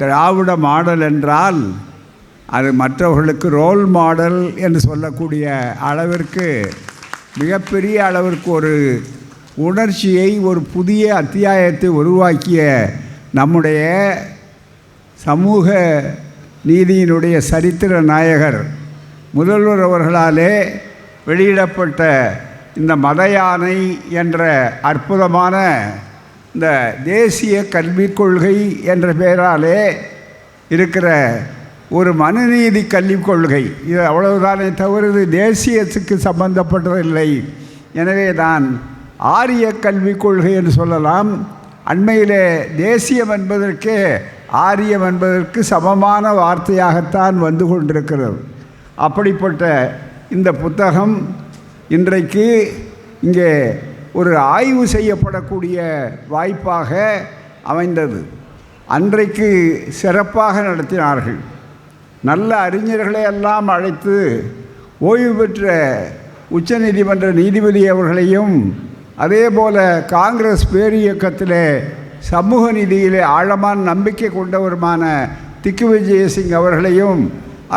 திராவிட model என்றால் அது மற்றவர்களுக்கு ரோல் மாடல் என்று சொல்லக்கூடிய அளவிற்கு மிகப்பெரிய அளவிற்கு ஒரு உணர்ச்சியை, ஒரு புதிய அத்தியாயத்தை உருவாக்கிய நம்முடைய சமூக நீதியினுடைய சரித்திர நாயகர் முதல்வர் அவர்களாலே வெளியிடப்பட்ட இந்த மத யானை என்ற அற்புதமான இந்த தேசிய கல்விக் கொள்கை என்ற பெயராலே இருக்கிற ஒரு மனுநீதி கல்விக் கொள்கை. இது அவ்வளவுதானே தவிர இது தேசியத்துக்கு சம்பந்தப்பட்டதில்லை. எனவே தான் ஆரிய கல்விக் கொள்கை என்று சொல்லலாம். அண்மையிலே தேசியம் என்பதற்கே ஆரியம் என்பதற்கு சமமான வார்த்தையாகத்தான் வந்து கொண்டிருக்கிறது. அப்படிப்பட்ட இந்த புத்தகம் இன்றைக்கு இங்கே ஒரு ஆய்வு செய்யப்படக்கூடிய வாய்ப்பாக அமைந்தது. அன்றைக்கு சிறப்பாக நடத்தினார்கள். நல்ல அறிஞர்களை எல்லாம் அழைத்து ஓய்வு பெற்ற உச்சநீதிமன்ற நீதிபதி அவர்களையும், அதே போல் காங்கிரஸ் பேரியக்கத்தில் சமூக நீதியிலே ஆழமான நம்பிக்கை கொண்டவருமான திக்குவிஜயசிங் அவர்களையும்,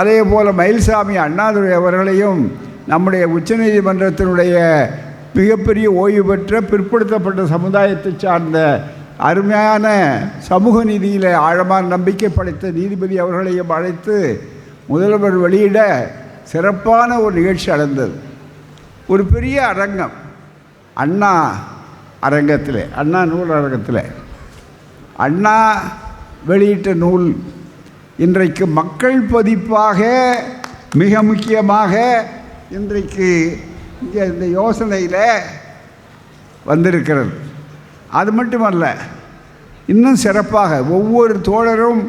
அதே போல் மயில்சாமி அண்ணாதுரை அவர்களையும், நம்முடைய உச்சநீதிமன்றத்தினுடைய மிகப்பெரிய ஓய்வு பெற்ற பிற்படுத்தப்பட்ட சமுதாயத்தை சார்ந்த அருமையான சமூக நீதியில் ஆழமான நம்பிக்கை படைத்த நீதிபதி அவர்களையும் அழைத்து முதல்வர் வெளியிட சிறப்பான ஒரு நிகழ்ச்சி நடந்தது. ஒரு பெரிய அரங்கம், அண்ணா அரங்கத்தில், அண்ணா நூல் அரங்கத்தில் அண்ணா வெளியிட்ட நூல் இன்றைக்கு மக்கள் பதிப்பாக மிக முக்கியமாக இன்றைக்கு இங்கே இந்த யோசனையில் வந்திருக்கிறது. அது மட்டுமல்ல, இன்னும் சிறப்பாக ஒவ்வொரு தோழரும்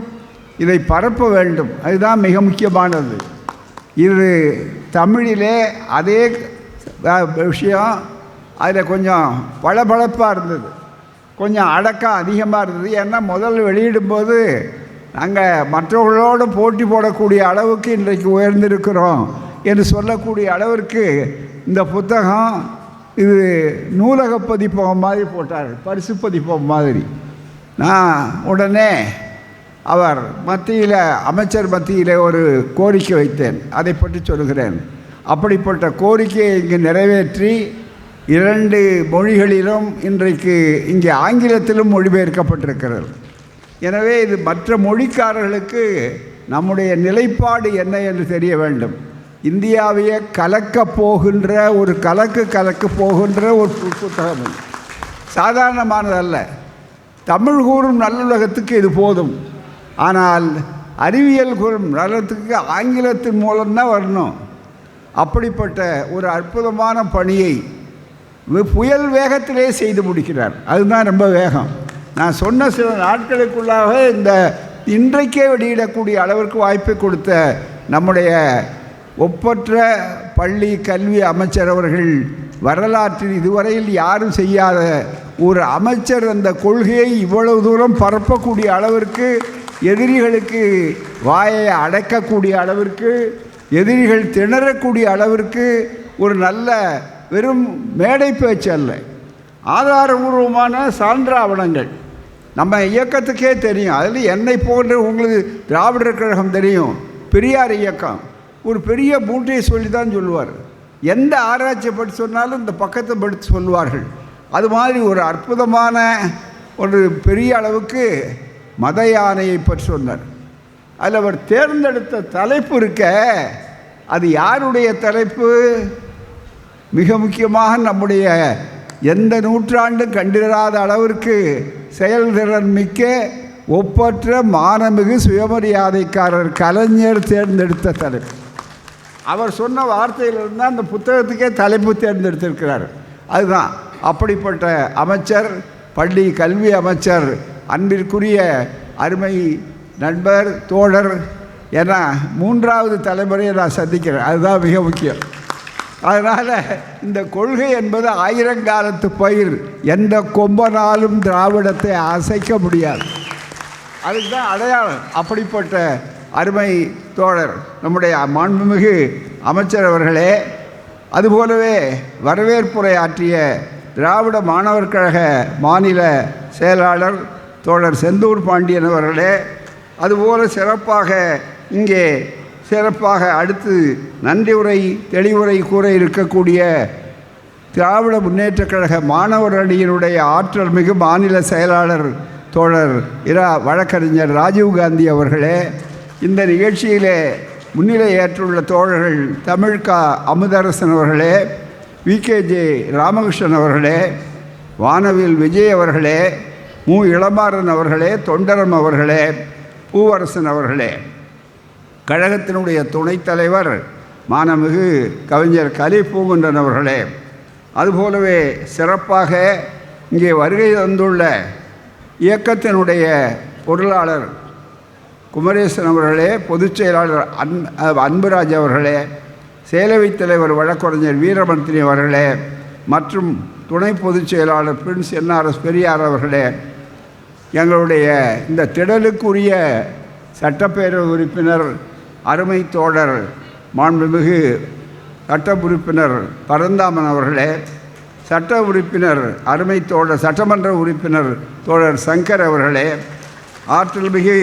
இதை பரப்ப வேண்டும். அதுதான் மிக முக்கியமானது. இது தமிழிலே அதே விஷயம், அதில் கொஞ்சம் பளபளப்பாக இருந்தது, கொஞ்சம் அடக்கம் அதிகமாக இருந்தது. ஏன்னா முதல்ல வெளியிடும்போது நாங்கள் மற்றவர்களோடு போட்டி போடக்கூடிய அளவுக்கு இன்றைக்கு உயர்ந்திருக்கிறோம் என்று சொல்லக்கூடிய அளவிற்கு இந்த புத்தகம் இது நூலக பதிப்பகம் மாதிரி போட்டார்கள், பரிசு பதிப்பகம் மாதிரி. நான் உடனே அவர் மத்தியில், அமைச்சர் மத்தியில் ஒரு கோரிக்கை வைத்தேன், அதை பற்றி சொல்கிறேன். அப்படிப்பட்ட கோரிக்கையை இங்கு நிறைவேற்றி 2 மொழிகளிலும் இன்றைக்கு இங்கே ஆங்கிலத்திலும் மொழிபெயர்க்கப்பட்டிருக்கிறது. எனவே இது மற்ற மொழிக்காரர்களுக்கு நம்முடைய நிலைப்பாடு என்ன என்று தெரிய வேண்டும். இந்தியாவையே கலக்கப் போகின்ற ஒரு கலக்க போகின்ற ஒரு புத்தகம், சாதாரணமானதல்ல. தமிழ் கூறும் நல்லுலகத்துக்கு இது போதும். ஆனால் அறிவியல் கூறும் நல்லத்துக்கு ஆங்கிலத்தின் மூலம்தான் வரணும். அப்படிப்பட்ட ஒரு அற்புதமான பணியை புயல் வேகத்திலே செய்து முடிக்கிறார். அதுதான் ரொம்ப வேகம். நான் சொன்ன சில நாட்களுக்குள்ளாக இந்த இன்றைக்கே வெளியிடக்கூடிய அளவிற்கு வாய்ப்பை கொடுத்த நம்முடைய ஒப்பற்ற பள்ளி கல்வி அமைச்சர் அவர்கள் வரலாற்றில் இதுவரையில் யாரும் செய்யாத ஒரு அமைச்சர் அந்த கொள்கையை இவ்வளவு தூரம் பரப்பக்கூடிய அளவிற்கு, எதிரிகளுக்கு வாயை அடைக்கக்கூடிய அளவிற்கு, எதிரிகள் திணறக்கூடிய அளவிற்கு ஒரு நல்ல வெறும் மேடை பேச்சு அல்ல, ஆதாரபூர்வமான சான்றாவணங்கள் நம்ம இயக்கத்துக்கே தெரியும். அதில் என்னை போன்ற உங்களுக்கு திராவிடர் கழகம் தெரியும், பெரியார் இயக்கம் ஒரு பெரிய மூட்டையை சொல்லி தான் சொல்லுவார். எந்த ஆராய்ச்சியை பற்றி சொன்னாலும் இந்த பக்கத்தை படுத்து சொல்லுவார்கள். அது மாதிரி ஒரு அற்புதமான ஒரு பெரிய அளவுக்கு மத யானையை பற்றி சொன்னார். அதில் அவர் தேர்ந்தெடுத்த தலைப்பு இருக்க, அது யாருடைய தலைப்பு? மிக முக்கியமாக நம்முடைய எந்த நூற்றாண்டும் கண்டிராத அளவிற்கு செயல்திறன் மிக்க ஒப்பற்ற மானமிகு சுயமரியாதைக்காரர் கலைஞர் தேர்ந்தெடுத்த தலைப்பு. அவர் சொன்ன வார்த்தையிலிருந்து தான் அந்த புத்தகத்துக்கே தலைப்பு தேர்ந்தெடுத்திருக்கிறார். அதுதான் அப்படிப்பட்ட அமைச்சர், பள்ளி கல்வி அமைச்சர், அன்பிற்குரிய அருமை நண்பர், தோழர் என 3வது தலைமுறையை நான் சந்திக்கிறேன். அதுதான் மிக முக்கியம். அதனால் இந்த கொள்கை என்பது ஆயிரங்காலத்து பயிர், எந்த கொம்பனாலும் திராவிடத்தை அசைக்க முடியாது. அதுக்கு தான் அடையாளம். அப்படிப்பட்ட அருமை தோழர் நம்முடைய மாண்புமிகு அமைச்சர் அவர்களே, அதுபோலவே வரவேற்புரை ஆற்றிய திராவிட மாணவர் கழக மாநில செயலாளர் தோழர் செந்தூர் பாண்டியன் அவர்களே, அதுபோல் சிறப்பாக இங்கே சிறப்பாக அடுத்து நன்றி உரை தெளிவுரை கூற இருக்கக்கூடிய திராவிட முன்னேற்றக் கழக மாணவர் அணியினுடைய ஆற்றல் மிகு மாநில செயலாளர் தோழர் வழக்கறிஞர் ராஜீவ்காந்தி அவர்களே, இந்த நிகழ்ச்சியிலே முன்னிலை ஏற்றுள்ள தோழர்கள் தமிழ்கா அமுதரசன் அவர்களே, விகேஜே ராமகிருஷ்ணன் அவர்களே, வானவில் விஜய் அவர்களே, மு இளமாறன் அவர்களே, தொண்டரம் அவர்களே, பூவரசன் அவர்களே, கழகத்தினுடைய துணைத் தலைவர் மானமிகு கவிஞர் கலி பூங்குன்றன் அவர்களே, அதுபோலவே சிறப்பாக இங்கே வருகை தந்துள்ள இயக்கத்தினுடைய பொருளாளர் குமரேசன் அவர்களே, பொதுச் செயலாளர் அன்புராஜ் அவர்களே, சேலவைத் தலைவர் வழக்கறிஞர் வீரமர்த்தினி அவர்களே மற்றும் துணை பொதுச் செயலாளர் பிரின்ஸ் என்ஆர்எஸ் பெரியார் அவர்களே, எங்களுடைய இந்த திடலுக்குரிய சட்டப்பேரவை உறுப்பினர் அருமை தோழர் மாண்புமிகு சட்ட உறுப்பினர் பரந்தாமன் அவர்களே, சட்ட உறுப்பினர் அருமை தோழர் சட்டமன்ற உறுப்பினர் தோழர் சங்கர் அவர்களே, ஆற்றல் மிகு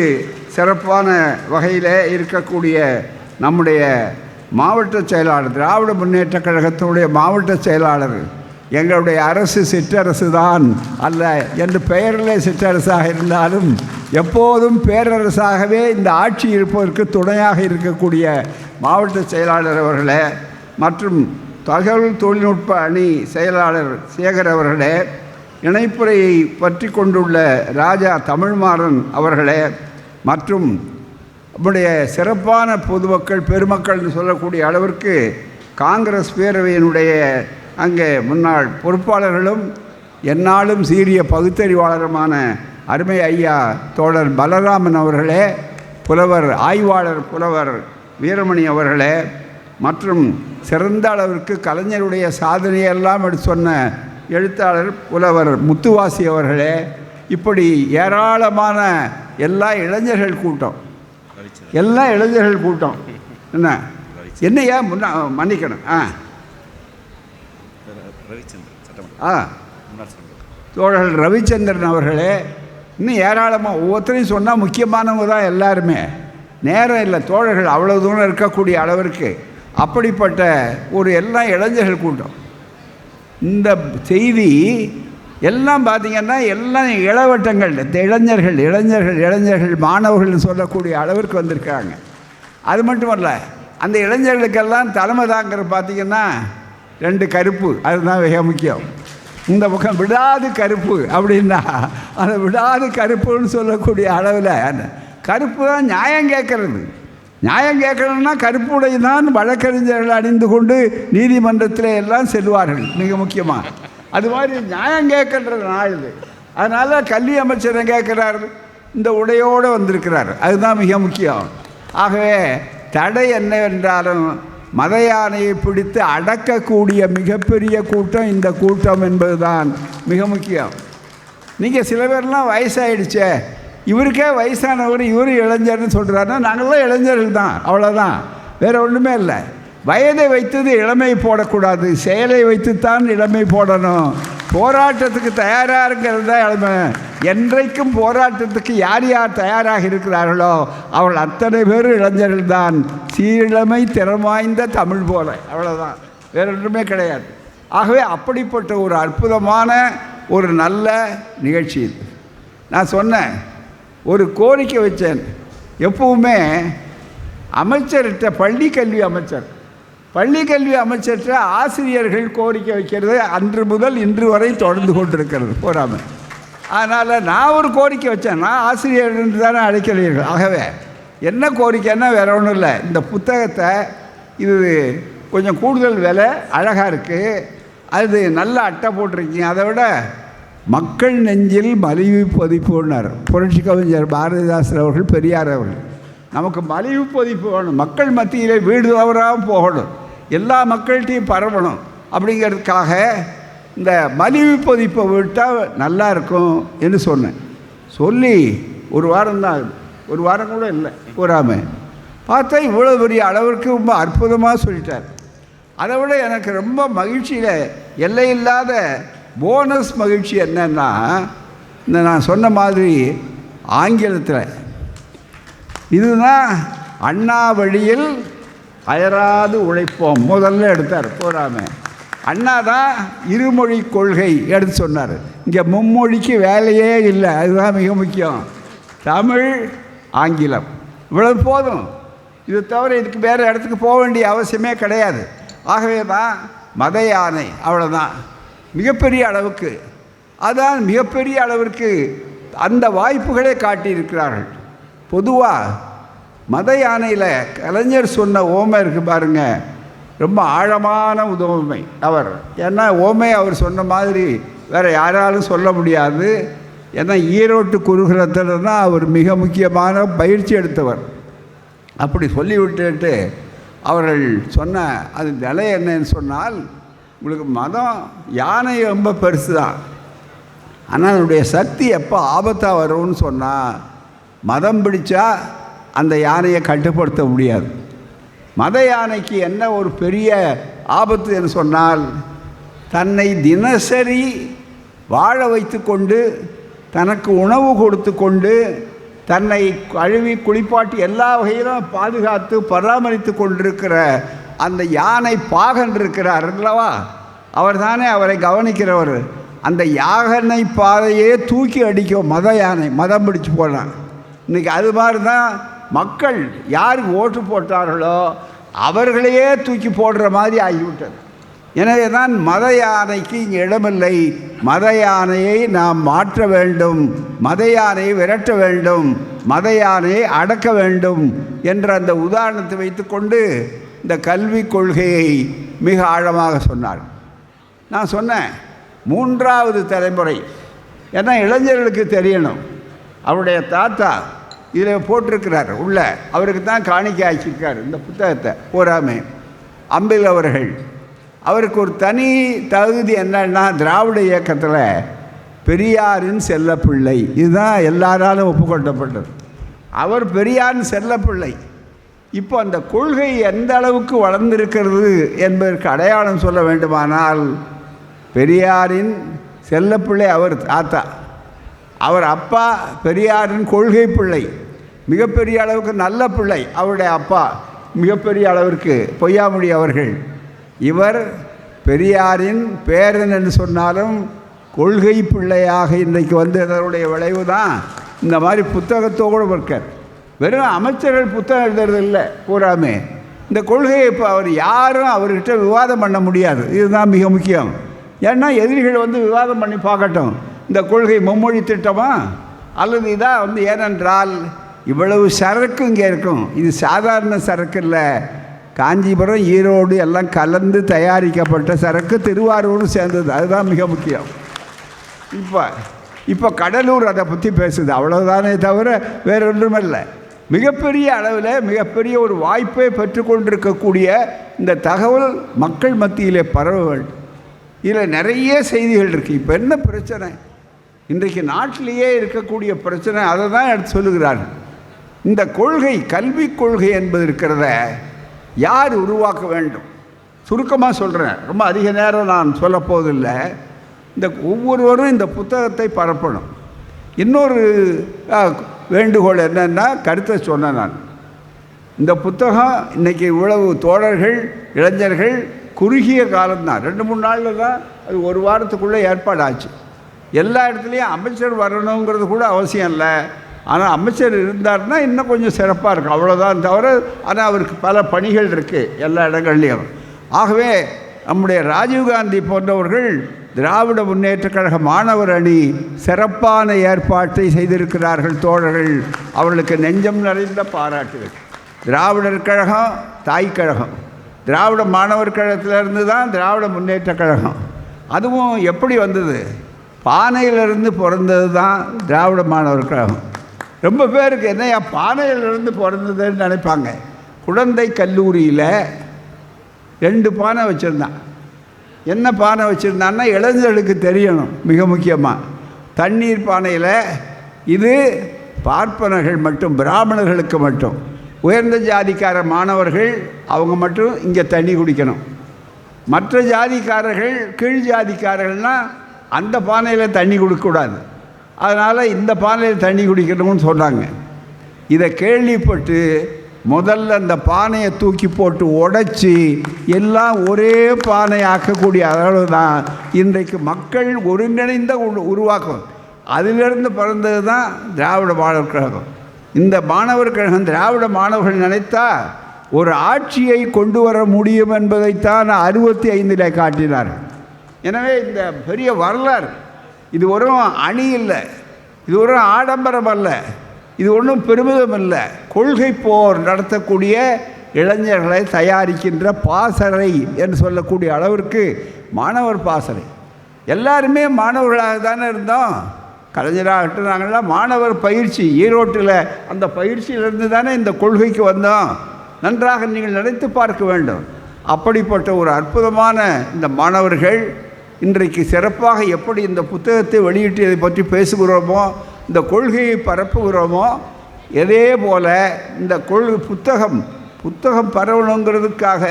சிறப்பான வகையில் இருக்கக்கூடிய நம்முடைய மாவட்ட செயலாளர் திராவிட முன்னேற்றக் கழகத்தினுடைய மாவட்ட செயலாளர், எங்களுடைய அரசு சிற்றரசு தான் அல்ல என்று பெயரிலே சிற்றரசாக இருந்தாலும் எப்போதும் பேரரசாகவே இந்த ஆட்சி இருப்பதற்கு துணையாக இருக்கக்கூடிய மாவட்ட செயலாளர் அவர்களே மற்றும் தகவல் தொழில்நுட்ப அணி செயலாளர் சேகர் அவர்களே, இணைப்புரையை பற்றி கொண்டுள்ள ராஜா தமிழ்மாறன் அவர்களே மற்றும் நம்முடைய சிறப்பான பொதுமக்கள் பெருமக்கள்னு சொல்லக்கூடிய அளவிற்கு காங்கிரஸ் பேரவையினுடைய அங்கே முன்னாள் பொறுப்பாளர்களும் எந்நாளும் சீரிய பகுத்தறிவாளருமான அருமை ஐயா தோழர் பலராமன் அவர்களே, புலவர் ஆய்வாளர் புலவர் வீரமணி அவர்களே மற்றும் சிறந்த அளவிற்கு கலைஞருடைய சாதனையெல்லாம் எடுத்து சொன்ன எழுத்தாளர் புலவர் முத்துவாசி அவர்களே, இப்படி ஏராளமான எல்லா இளைஞர்கள் கூட்டம் என்னையா மன்னிக்கணும் தோழர்கள் ரவிச்சந்திரன் அவர்களே, இன்னும் ஏராளமாக ஒவ்வொருத்தரையும் சொன்னால் முக்கியமானவங்க தான் எல்லாருமே, நேரம் இல்லை தோழர்கள் அவ்வளோ தூரம் இருக்கக்கூடிய அளவிற்கு அப்படிப்பட்ட ஒரு எல்லாம் இளைஞர்கள் கூட்டம். இந்த செய்தி எல்லாம் பார்த்திங்கன்னா எல்லாம் இளவட்டங்கள், இந்த இளைஞர்கள் மாணவர்கள்னு சொல்லக்கூடிய அளவிற்கு வந்திருக்காங்க. அது மட்டுமல்ல, அந்த இளைஞர்களுக்கெல்லாம் தலைமை தாங்கிற பார்த்திங்கன்னா 2 கருப்பு, அதுதான் மிக முக்கியம். இந்த பக்கம் விடாது கருப்பு அப்படின்னா அந்த விடாது கருப்புன்னு சொல்லக்கூடிய அளவில் கருப்பு தான் நியாயம் கேட்கணும்னா கருப்புடை தான் வழக்கறிஞர்கள் அணிந்து கொண்டு நீதிமன்றத்தில் எல்லாம் செல்வார்கள் மிக முக்கியமாக. அது மாதிரி நியாயம் கேட்கின்ற நாள் இது. அதனால் கல்வி அமைச்சரை கேட்குறார், இந்த உடையோடு வந்திருக்கிறார், அதுதான் மிக முக்கியம். ஆகவே தடை என்னவென்றாலும் மத யானையை பிடித்து அடக்கக்கூடிய மிகப்பெரிய கூட்டம் இந்த கூட்டம் என்பது தான் மிக முக்கியம். நீங்கள் சில பேர்லாம் வயசாகிடுச்சே, இவருக்கே வயசானவர் இவர் இளைஞர்னு சொல்கிறாருன்னா நாங்கள்லாம் இளைஞர்கள் தான், அவ்வளோதான், வேறு ஒன்றுமே இல்லை. வயதை வைத்தது இளமை போடக்கூடாது, செயலை வைத்துத்தான் இளமை போடணும். போராட்டத்துக்கு தயாராக இருக்கிறது தான் இளமை. என்றைக்கும் போராட்டத்துக்கு யார் யார் தயாராக இருக்கிறார்களோ அவள் அத்தனை பேர் இளைஞர்கள் தான். சீரிழமை திறம் வாய்ந்த தமிழ் போல, அவ்வளோதான், வேறு ஒன்றுமே கிடையாது. ஆகவே அப்படிப்பட்ட ஒரு அற்புதமான ஒரு நல்ல நிகழ்ச்சி இது. நான் சொன்னேன், ஒரு கோரிக்கை வச்சேன், எப்பவுமே அமைச்சர்கிட்ட பள்ளி கல்வி அமைச்சர்கிட்ட ஆசிரியர்கள் கோரிக்கை வைக்கிறது அன்று முதல் இன்று வரை தொடர்ந்து கொண்டிருக்கிறது போராமல். அதனால் நான் ஒரு கோரிக்கை வச்சேன், நான் ஆசிரியர் என்று தானே அழைக்கிறீர்கள். ஆகவே என்ன கோரிக்கைன்னா வேறு ஒன்றும் இல்லை, இந்த புத்தகத்தை இது கொஞ்சம் கூடுதல் விலை, அழகாக இருக்குது, அது நல்ல அட்டை போட்டிருக்கீங்க, அதை விட மக்கள் நெஞ்சில் மலிவு பதிப்புன்னார் புரட்சி கவிஞர் பாரதிதாசன் அவர்கள், பெரியார் அவர்கள். நமக்கு மலிவு பதிப்பு வேணும், மக்கள் மத்தியில் வீடு தவறாமல் போகணும், எல்லா மக்கள்கிட்டையும் பரவணும். அப்படிங்கிறதுக்காக இந்த மலிவு பதிப்பை விட்டால் நல்லா இருக்கும் என்று சொன்னேன். சொல்லி ஒரு வாரம் தான் ஆகுது, ஒரு வாரம் கூட இல்லை போகாமல் பார்த்தா இவ்வளோ பெரிய அளவிற்கு ரொம்ப அற்புதமாக சொல்லிட்டார். அதை விட எனக்கு ரொம்ப மகிழ்ச்சியில் எல்லையில்லாத போனஸ் மகிழ்ச்சி என்னன்னா, இந்த நான் சொன்ன மாதிரி ஆங்கிலத்தில் இதுதான் அண்ணா வழியில் அயராது உழைப்போம் முதல்ல எடுத்தார் போராமல். அண்ணா தான் இருமொழி கொள்கை எடுத்து சொன்னார். இங்கே மும்மொழிக்கு வேலையே இல்லை, அதுதான் மிக முக்கியம். தமிழ் ஆங்கிலம் இவ்வளவு போதும். இது தவிர இதுக்கு வேறு இடத்துக்கு போக வேண்டிய அவசியமே கிடையாது. ஆகவே தான் மத யானை, அவ்வளோதான். மிகப்பெரிய அளவுக்கு அதான் மிகப்பெரிய அளவிற்கு அந்த வாய்ப்புகளே காட்டியிருக்கிறார்கள். பொதுவாக மத யானையில் கலைஞர் சொன்ன ஓமை இருக்குது பாருங்கள், ரொம்ப ஆழமான உதவுமை அவர். ஏன்னா ஓமை அவர் சொன்ன மாதிரி வேறு யாராலும் சொல்ல முடியாது. ஏன்னா ஈரோட்டு குருகுலத்தில் தான் அவர் மிக முக்கியமான பயிற்சி எடுத்தவர். அப்படி சொல்லிவிட்டு அவர்கள் சொன்ன அது நிலை என்னன்னு சொன்னால், உங்களுக்கு மதம் யானை ரொம்ப பெருசு தான், ஆனால் அதனுடைய சக்தி எப்போ ஆபத்தாக வரும்னு சொன்னால், மதம் பிடிச்சா அந்த யானையை கட்டுப்படுத்த முடியாது. மத யானைக்கு என்ன ஒரு பெரிய ஆபத்து என்று சொன்னால், தன்னை தினசரி வாழ வைத்து கொண்டு தனக்கு உணவு கொடுத்து கொண்டு தன்னை கழுவி குளிப்பாட்டி எல்லா வகையிலும் பாதுகாத்து பராமரித்து கொண்டிருக்கிற அந்த யானை பாகன் இருக்கிறார் அல்லவா, அவர் தானே அவரை கவனிக்கிறவர். அந்த யானை பாதையே தூக்கி அடிக்கும் மத யானை, மதம் பிடிச்சு போனான். இன்றைக்கி அது மாதிரி தான் மக்கள் யாருக்கு ஓட்டு போட்டார்களோ அவர்களையே தூக்கி போடுற மாதிரி ஆகிவிட்டது. எனவே தான் மத யானைக்கு இங்கே இடமில்லை. மத யானையை நாம் மாற்ற வேண்டும், மத யானையை விரட்ட வேண்டும், மத யானையை அடக்க வேண்டும் என்ற அந்த உதாரணத்தை வைத்துக்கொண்டு இந்த கல்விக் கொள்கையை மிக ஆழமாக சொன்னார். நான் சொன்னேன் 3வது தலைமுறை, ஏன்னா இளைஞர்களுக்கு தெரியணும். அவருடைய தாத்தா இதில் போட்டிருக்கிறார் உள்ள, அவருக்கு தான் காணிக்கை ஆக்கியிருக்கார் இந்த புத்தகத்தை பூராமே. அம்பில் அவர்கள், அவருக்கு ஒரு தனி தகுதி என்னன்னா, திராவிட இயக்கத்தில் பெரியாரின் செல்லப்பிள்ளை, இதுதான் எல்லாராலும் ஒப்புக்கொள்ளப்பட்டது. அவர் பெரியாரின் செல்லப்பிள்ளை. இப்போ அந்த கொள்கை எந்த அளவுக்கு வளர்ந்திருக்கிறது என்பதற்கு அடையாளம் சொல்ல வேண்டுமானால், பெரியாரின் செல்லப்பிள்ளை அவர் தாத்தா, அவர் அப்பா பெரியாரின் கொள்கை பிள்ளை, மிகப்பெரிய அளவுக்கு நல்ல பிள்ளை. அவருடைய அப்பா மிகப்பெரிய அளவிற்கு பொய்யாமொழி அவர்கள். இவர் பெரியாரின் பேரன் என்று சொன்னாலும் கொள்கை பிள்ளையாக இன்றைக்கு வந்ததனுடைய விளைவு தான் இந்த மாதிரி புத்தகத்தோடு இருக்கார். வெறும் அமைச்சர்கள் புத்தகம் எழுதுறது இல்லை பூராமே. இந்த கொள்கையை இப்போ அவர் யாரும் அவர்கிட்ட விவாதம் பண்ண முடியாது. இதுதான் மிக முக்கியம். ஏன்னா எதிரிகள் வந்து விவாதம் பண்ணி பார்க்கட்டும், இந்த கொள்கை மும்மொழி திட்டமா அல்லது இதான் ஏனென்றால் இவ்வளவு சரக்கு இங்கே இருக்கும். இது சாதாரண சரக்கு இல்லை. காஞ்சிபுரம், ஈரோடு எல்லாம் கலந்து தயாரிக்கப்பட்ட சரக்கு, திருவாரூரும் சேர்ந்தது. அதுதான் மிக முக்கியம். இப்போ கடலூர் அதை பற்றி பேசுது, அவ்வளோதானே தவிர வேறு ஒன்றுமில்லை. மிகப்பெரிய அளவில் மிகப்பெரிய ஒரு வாய்ப்பை பெற்றுக்கொண்டிருக்கக்கூடிய இந்த தகவல் மக்கள் மத்தியிலே பரவ வேண்டும். இதில் நிறைய செய்திகள் இருக்குது. இப்போ என்ன பிரச்சனை, இன்றைக்கு நாட்டிலேயே இருக்கக்கூடிய பிரச்சனை அதை தான் எடுத்து சொல்லுகிறார்கள். இந்த கொள்கை, கல்விக் கொள்கை என்பது இருக்கிறத யார் உருவாக்க வேண்டும்? சுருக்கமாக சொல்கிறேன், ரொம்ப அதிக நேரம் நான் சொல்ல போவதில்லை. இந்த ஒவ்வொருவரும் இந்த புத்தகத்தை பரப்பணும். இன்னொரு வேண்டுகோள் என்னென்னா, கருத்தை சொன்னேன் நான். இந்த புத்தகம் இன்றைக்கி இவ்வளவு தோழர்கள், இளைஞர்கள் குறுகிய காலம்தான், 2-3 நாளில் தான், அது ஒரு வாரத்துக்குள்ளே ஏற்பாடாச்சு. எல்லா இடத்துலையும் அமைச்சர் வரணுங்கிறது கூட அவசியம் இல்லை. ஆனால் அமைச்சர் இருந்தார்னா இன்னும் கொஞ்சம் சிறப்பாக இருக்கும், அவ்வளோதான் தவிர. ஆனால் அவருக்கு பல பணிகள் இருக்குது எல்லா இடங்கள்லையும். ஆகவே நம்முடைய ராஜீவ்காந்தி போன்றவர்கள், திராவிட முன்னேற்றக் கழக மாணவர் அணி சிறப்பான ஏற்பாட்டை செய்திருக்கிறார்கள் தோழர்கள். அவர்களுக்கு நெஞ்சம் நிறைந்த பாராட்டுகள். திராவிடர் கழகம் தாய் கழகம், திராவிட மாணவர் கழகத்திலிருந்து தான் திராவிட முன்னேற்றக் கழகம். அதுவும் எப்படி வந்தது, பானையிலிருந்து பிறந்தது தான் திராவிட மாணவர் கழகம். ரொம்ப பேருக்கு என்னையா பானையிலிருந்து பிறந்ததுன்னு நினைப்பாங்க. குழந்தை கல்லூரியில் 2 பானை வச்சுருந்தான். என்ன பானை வச்சுருந்தான்னா, இளைஞர்களுக்கு தெரியணும் மிக முக்கியமாக. தண்ணீர் பானையில் இது பார்ப்பனர்கள் மட்டும், பிராமணர்களுக்கு மட்டும், உயர்ந்த ஜாதிக்கார மாணவர்கள் அவங்க மட்டும் இங்கே தண்ணி குடிக்கணும். மற்ற ஜாதிக்காரர்கள், கீழ் ஜாதிக்காரர்கள்னால் அந்த பானையில் தண்ணி குடிக்கக்கூடாது. அதனால் இந்த பானையில் தண்ணி குடிக்கணும்னு சொன்னாங்க. இதை கேள்விப்பட்டு முதல்ல அந்த பானையை தூக்கி போட்டு உடைச்சி எல்லாம் ஒரே பானை ஆக்கக்கூடிய அளவு தான் இன்றைக்கு மக்கள் ஒருங்கிணைந்த உருவாக்கம். அதிலிருந்து பிறந்தது தான் திராவிட மாணவர் கழகம். இந்த மாணவர் கழகம் திராவிட மாணவர்கள் நினைத்தா ஒரு ஆட்சியை கொண்டு வர முடியும் என்பதைத்தான் 65 காட்டினார். எனவே இந்த பெரிய வரலாறு இது ஒரு அணி இல்லை, இது ஒரு ஆடம்பரம் அல்ல, இது ஒன்றும் பெருமிதம் இல்லை. கொள்கை போர் நடத்தக்கூடிய இளைஞர்களை தயாரிக்கின்ற பாசறை என்று சொல்லக்கூடிய அளவிற்கு மாணவர் பாசறை. எல்லாருமே மாணவர்களாக தானே இருந்தோம். கலைஞராகட்டும் நாங்கள்லாம் மாணவர் பயிற்சி ஈரோட்டில் அந்த பயிற்சியிலிருந்து தானே இந்த கொள்கைக்கு வந்தோம். நன்றாக நீங்கள் நினைத்து பார்க்க வேண்டும். அப்படிப்பட்ட ஒரு அற்புதமான இந்த மாணவர்கள் இன்றைக்கு சிறப்பாக எப்படி இந்த புத்தகத்தை வெளியிட்டு இதை பற்றி பேசுகிறோமோ, இந்த கொள்கையை பரப்புகிறோமோ, இதே போல் இந்த புத்தகம் பரவணுங்கிறதுக்காக